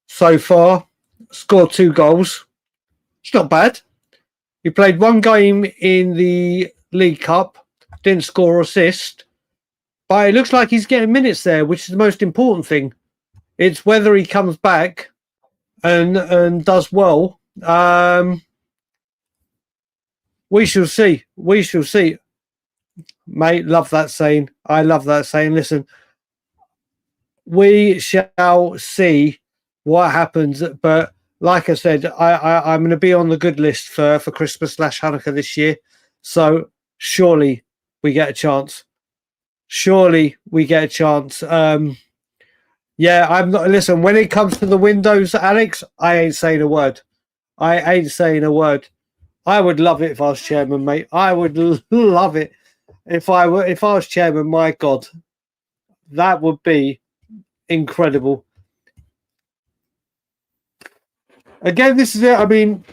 S1: so far, scored 2 goals. It's not bad. He played 1 game in the League Cup, didn't score or assist, but it looks like he's getting minutes there, which is the most important thing. It's whether he comes back and does well. We shall see. Mate, love that saying. I love that saying. Listen, we shall see what happens. But like I said, I'm going to be on the good list for Christmas / Hanukkah this year. So surely we get a chance. Yeah, I'm not. Listen, when it comes to the windows, Alex, I ain't saying a word. I would love it if I was chairman, mate. I would love it if I was chairman. My God, that would be incredible. Again, this is it. I mean,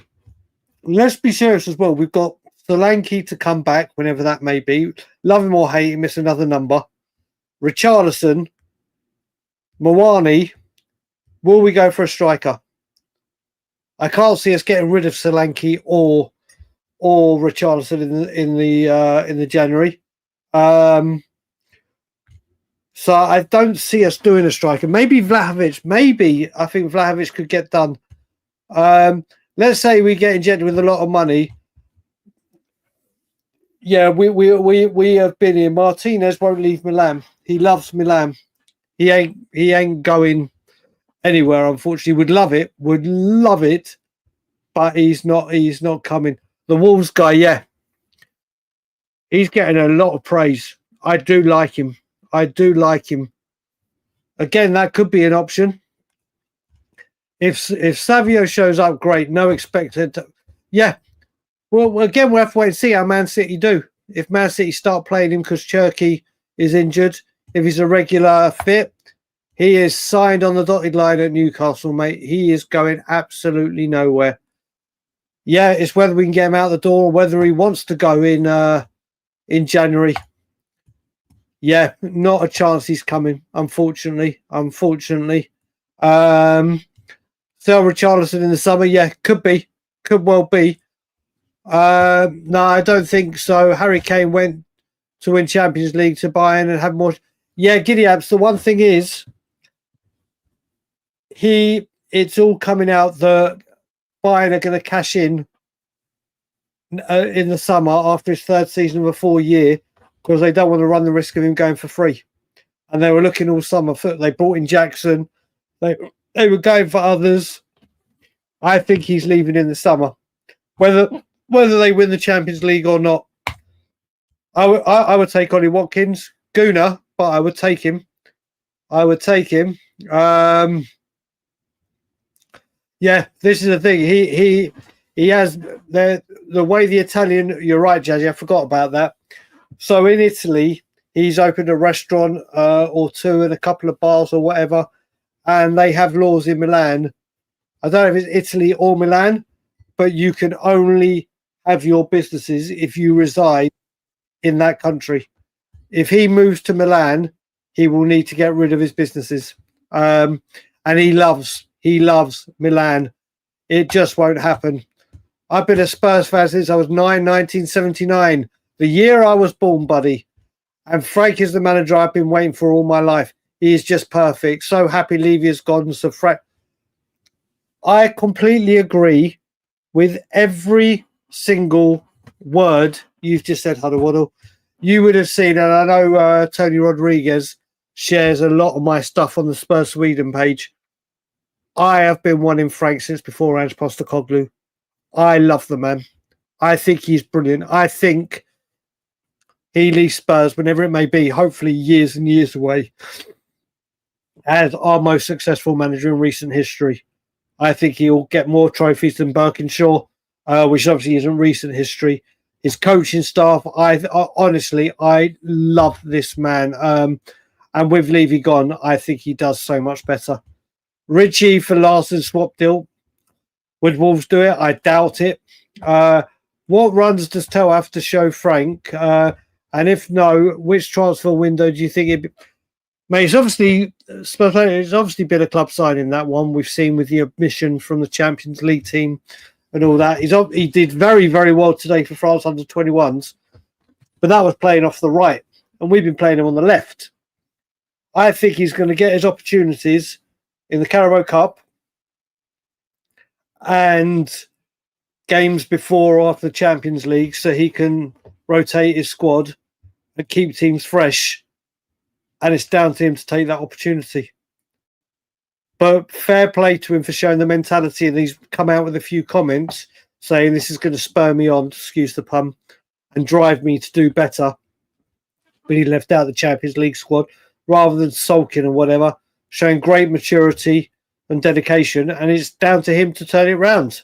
S1: let's be serious as well. We've got Solanke to come back whenever that may be. Love him or hate him, miss another number. Richarlison, Mawani. Will we go for a striker? I can't see us getting rid of Solanke or Richarlison in the January. So I don't see us doing a striker. Maybe Vlahovic. Maybe I think Vlahovic could get done. Let's say we get injected with a lot of money. Yeah, we have been here. Martinez won't leave Milan. He loves Milan. He ain't going anywhere. Unfortunately, would love it, but he's not coming. The Wolves guy, yeah, he's getting a lot of praise. I do like him. Again, that could be an option. If Savio shows up, great. No expected. Yeah. Well, again, we'll have to wait and see how Man City do. If Man City start playing him because Cherky is injured, if he's a regular fit, he is signed on the dotted line at Newcastle, mate. He is going absolutely nowhere. Yeah, it's whether we can get him out the door or whether he wants to go in January. Yeah, not a chance he's coming, unfortunately. Sell Richarlison in the summer, yeah, could well be. No, I don't think so. Harry Kane went to win Champions League to Bayern and have more. Yeah, Giddy-Abs. The one thing is, it's all coming out that Bayern are going to cash in the summer after his third season of a 4-year because they don't want to run the risk of him going for free. And they were looking all summer. They brought in Jackson. They were going for others. I think he's leaving in the summer. Whether they win the Champions League or not, I would take Ollie Watkins, Gooner, but I would take him. Yeah, this is the thing. He has the way the Italian. You're right, Jazzy. I forgot about that. So in Italy, he's opened a restaurant or two and a couple of bars or whatever, and they have laws in Milan. I don't know if it's Italy or Milan, but you can only have your businesses if you reside in that country. If he moves to Milan, he will need to get rid of his businesses. And he loves Milan. It just won't happen. I've been a Spurs fan since I was 1979, the year I was born, buddy. And Frank is the manager I've been waiting for all my life. He is just perfect. So happy Levy has gone. So Frank, I completely agree with every single word you've just said, Huddle. You would have seen, and I know Tony Rodriguez shares a lot of my stuff on the Spurs Sweden page. I have been wanting Frank since before Ange Postecoglou. I love the man. I think he's brilliant. I think he leaves Spurs, whenever it may be, hopefully years and years away, as our most successful manager in recent history. I think he'll get more trophies than Birkinshaw, which obviously isn't recent history. His coaching staff, honestly, I love this man. And with Levy gone, I think he does so much better. Richie for Larson swap deal. Would Wolves do it? I doubt it. What runs does Tell have to show Frank? And if no, which transfer window do you think it'd be? Mate, it's obviously been a club signing, that one we've seen with the admission from the Champions League team and all that. He did very, very well today for France under 21s, but that was playing off the right, and we've been playing him on the left. I think he's going to get his opportunities in the Carabao Cup and games before or after the Champions League, so he can rotate his squad and keep teams fresh. And it's down to him to take that opportunity. But fair play to him for showing the mentality, and he's come out with a few comments saying this is going to spur me on, excuse the pun, and drive me to do better. But he left out the Champions League squad rather than sulking or whatever, showing great maturity and dedication, and it's down to him to turn it round.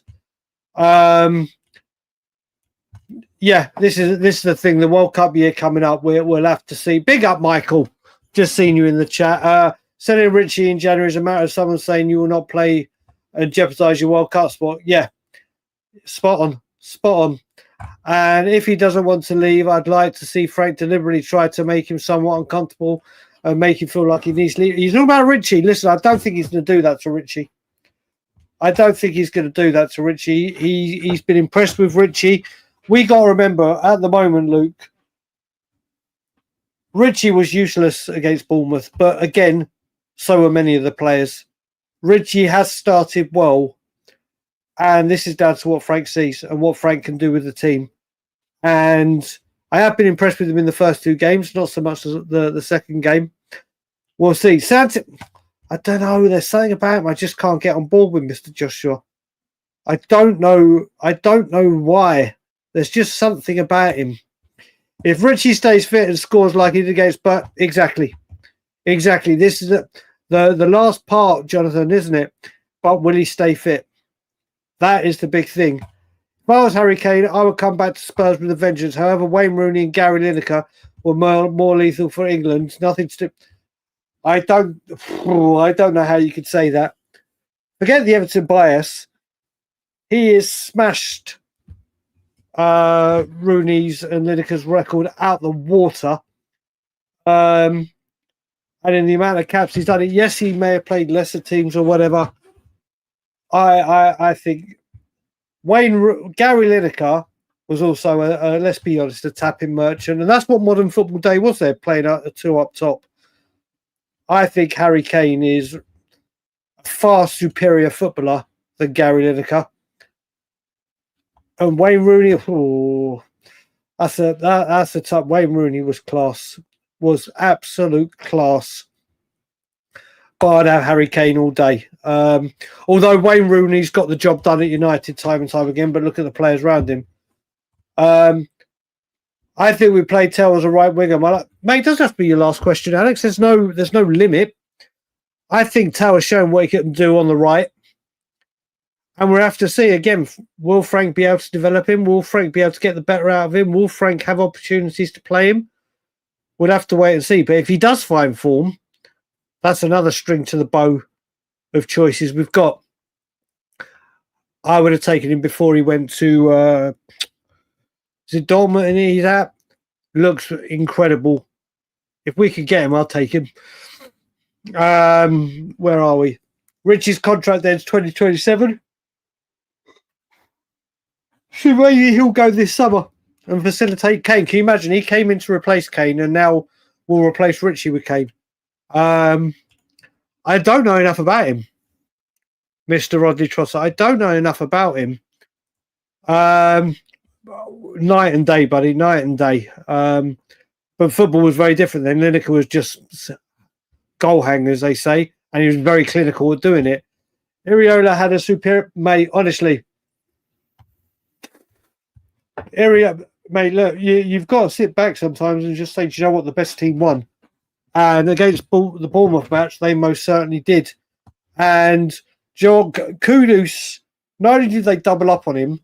S1: Yeah, this is the thing. The World Cup year coming up, we'll have to see. Big up, Michael. Just seen you in the chat. Selling Richie in January is a matter of someone saying you will not play and jeopardise your World Cup spot. Yeah, spot on. Spot on. And if he doesn't want to leave, I'd like to see Frank deliberately try to make him somewhat uncomfortable and make him feel like he needs to leave. He's talking about Richie. Listen, I don't think he's going to do that to Richie. I don't think he's going to do that to Richie. He's been impressed with Richie. We got to remember, at the moment, Luke, Richie was useless against Bournemouth. But again, so are many of the players. Richie has started well. And this is down to what Frank sees and what Frank can do with the team. And I have been impressed with him in the first 2 games, not so much as the second game. We'll see. I don't know. There's something about him I just can't get on board with, Mr. Joshua. I don't know why. There's just something about him. If Richie stays fit and scores like he did against, but exactly. This is the last part, Jonathan, isn't it? But will he stay fit? That is the big thing. If I was Harry Kane, I would come back to Spurs with a vengeance. However, Wayne Rooney and Gary Lineker were more lethal for England. Nothing to do. I don't know how you could say that. Forget the Everton bias. He has smashed Rooney's and Lineker's record out the water. And in the amount of caps he's done it, yes, he may have played lesser teams or whatever. I think Gary Lineker was also let's be honest, a tapping merchant, and that's what modern football day was. There playing a 2 up top. I think Harry Kane is a far superior footballer than Gary Lineker, and Wayne Rooney. That's a tough. Wayne Rooney was class, was absolute class. But I'd have Harry Kane all day. Although Wayne Rooney's got the job done at United time and time again, but look at the players around him. I think we played Tell as a right winger. Mate, it doesn't have to be your last question, Alex. There's no limit. I think Tell has shown what he can do on the right. And we'll have to see again, will Frank be able to develop him? Will Frank be able to get the better out of him? Will Frank have opportunities to play him? We'll have to wait and see. But if he does find form, that's another string to the bow of choices we've got. I would have taken him before he went to is it Dortmund and he's at? Looks incredible. If we could get him, I'll take him. Where are we? Richie's contract ends 2027. So maybe he'll go this summer and facilitate Kane. Can you imagine? He came in to replace Kane and now we'll replace Richie with Kane. I don't know enough about him, Mr. Rodney Trossard. I don't know enough about him. Night and day, buddy, night and day. But football was very different then. Lineker was just goal hanger, as they say, and he was very clinical at doing it. Iriola had a superior, mate, honestly. Mate, look, you've got to sit back sometimes and just say, do you know what, the best team won? And against the Bournemouth match, they most certainly did. And Kudus, not only did they double up on him,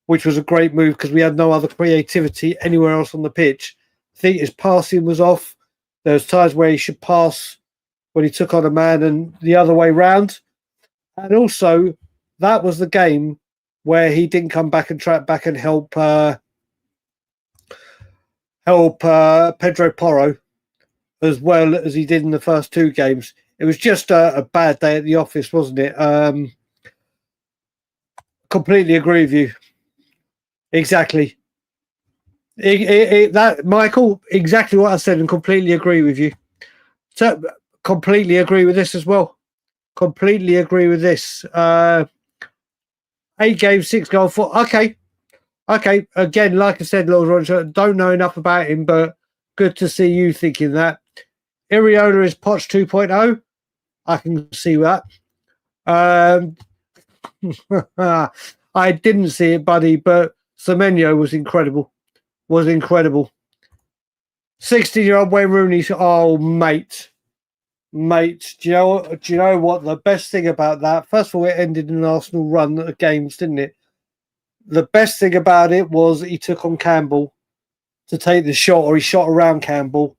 S1: which was a great move because we had no other creativity anywhere else on the pitch. I think his passing was off. There was times where he should pass when he took on a man and the other way round. And also, that was the game where he didn't come back and track back and help Pedro Porro as well as he did in the first 2 games. It was just a bad day at the office, wasn't it? Completely agree with you. Exactly. That Michael, exactly what I said, and completely agree with you. So completely agree with this as well. Completely agree with this. 8 games, 6 goals, 4. Okay. Again, like I said, Lord Roger, don't know enough about him, but good to see you thinking that. Iriola is Poch 2.0. I can see that. I didn't see it, buddy, but Semenyo was incredible. 16-year-old Wayne Rooney. Oh, mate. Do you know what the best thing about that? First of all, it ended in an Arsenal run of games, didn't it? The best thing about it was he took on Campbell to take the shot, or he shot around Campbell.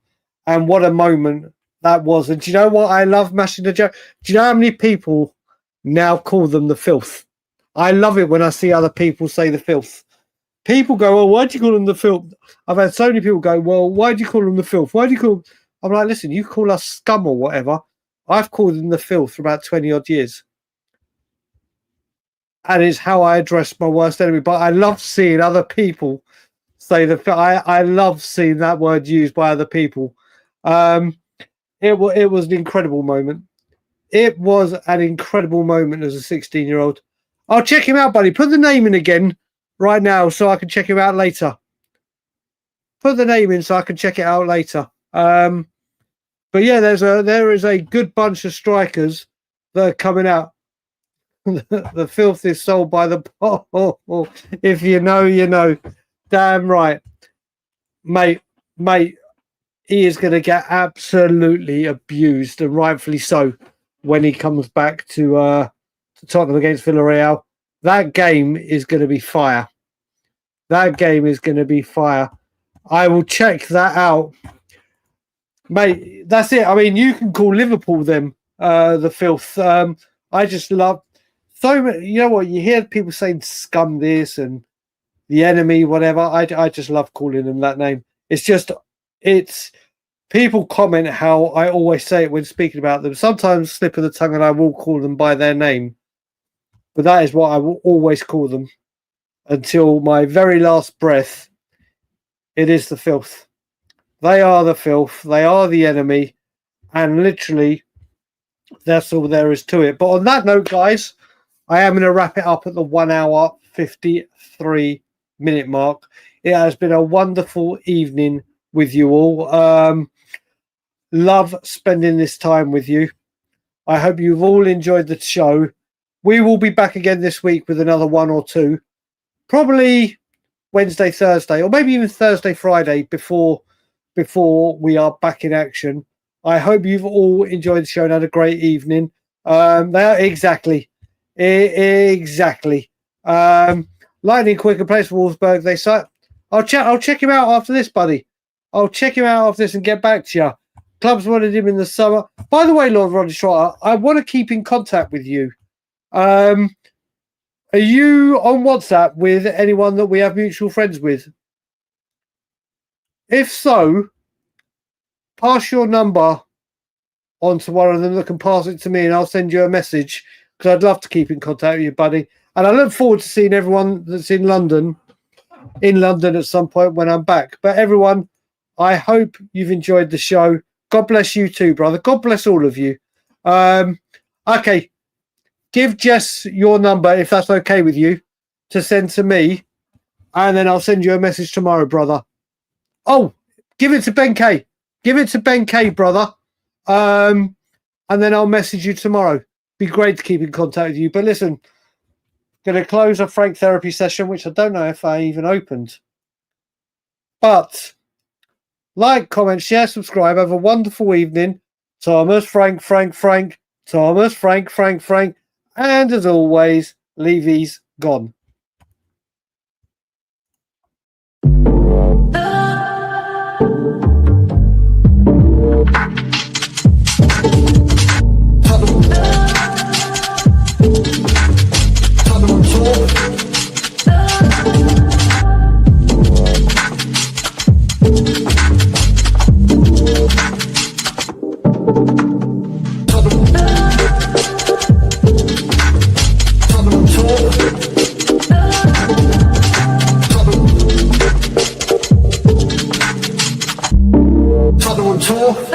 S1: And what a moment that was. And do you know what I love mashing the joke? Do you know how many people now call them the filth? I love it when I see other people say the filth. People go, "Oh, why do you call them the filth?" I've had so many people go, "Well, why do you call them the filth? Why do you call them?" I'm like, listen, you call us scum or whatever. I've called them the filth for about 20 odd years. And it's how I address my worst enemy. But I love seeing other people say I love seeing that word used by other people. It was an incredible moment. It was an incredible moment as a 16-year-old. I'll check him out, buddy. Put the name in again right now so I can check him out later. Put the name in so I can check it out later. But yeah, there is a good bunch of strikers that are coming out. The filth is sold by the bottle. If you know, you know. Damn right, mate. He is going to get absolutely abused, and rightfully so, when he comes back to Tottenham against Villarreal. That game is going to be fire. That game is going to be fire. I will check that out, mate. That's it. I mean, you can call Liverpool them the filth. I just love so many. You know what? You hear people saying scum this and the enemy, whatever. I just love calling them that name. It's people comment how I always say it when speaking about them. Sometimes slip of the tongue, and I will call them by their name. But that is what I will always call them until my very last breath. It is the filth. They are the filth. They are the enemy. And literally, that's all there is to it. But on that note, guys, I am going to wrap it up at the 1 hour, 53-minute mark. It has been a wonderful evening with you all. Love spending this time with you. I hope you've all enjoyed the show. We will be back again this week with another one or two. Probably Wednesday, Thursday, or maybe even Thursday, Friday before we are back in action. I hope you've all enjoyed the show and had a great evening. Exactly. Lightning quick and place for Wolfsburg. They say I'll check him out after this, buddy. I'll check him out after this and get back to you. Clubs wanted him in the summer. By the way, Lord Roddy Schrotter, I want to keep in contact with you. Are you on WhatsApp with anyone that we have mutual friends with? If so, pass your number on to one of them that can pass it to me, and I'll send you a message because I'd love to keep in contact with you, buddy. And I look forward to seeing everyone that's in London at some point when I'm back. But everyone, I hope you've enjoyed the show. God bless you too, brother. God bless all of you. Okay. Give Jess your number, if that's okay with you, to send to me, and then I'll send you a message tomorrow, brother. Oh, give it to Ben K. Give it to Ben K, brother. And then I'll message you tomorrow. Be great to keep in contact with you. But listen, going to close a Frank therapy session, which I don't know if I even opened. But like, comment, share, subscribe. Have a wonderful evening. Thomas, Frank. Thomas, Frank. And as always, Levy's gone. Tottenham Hotspur.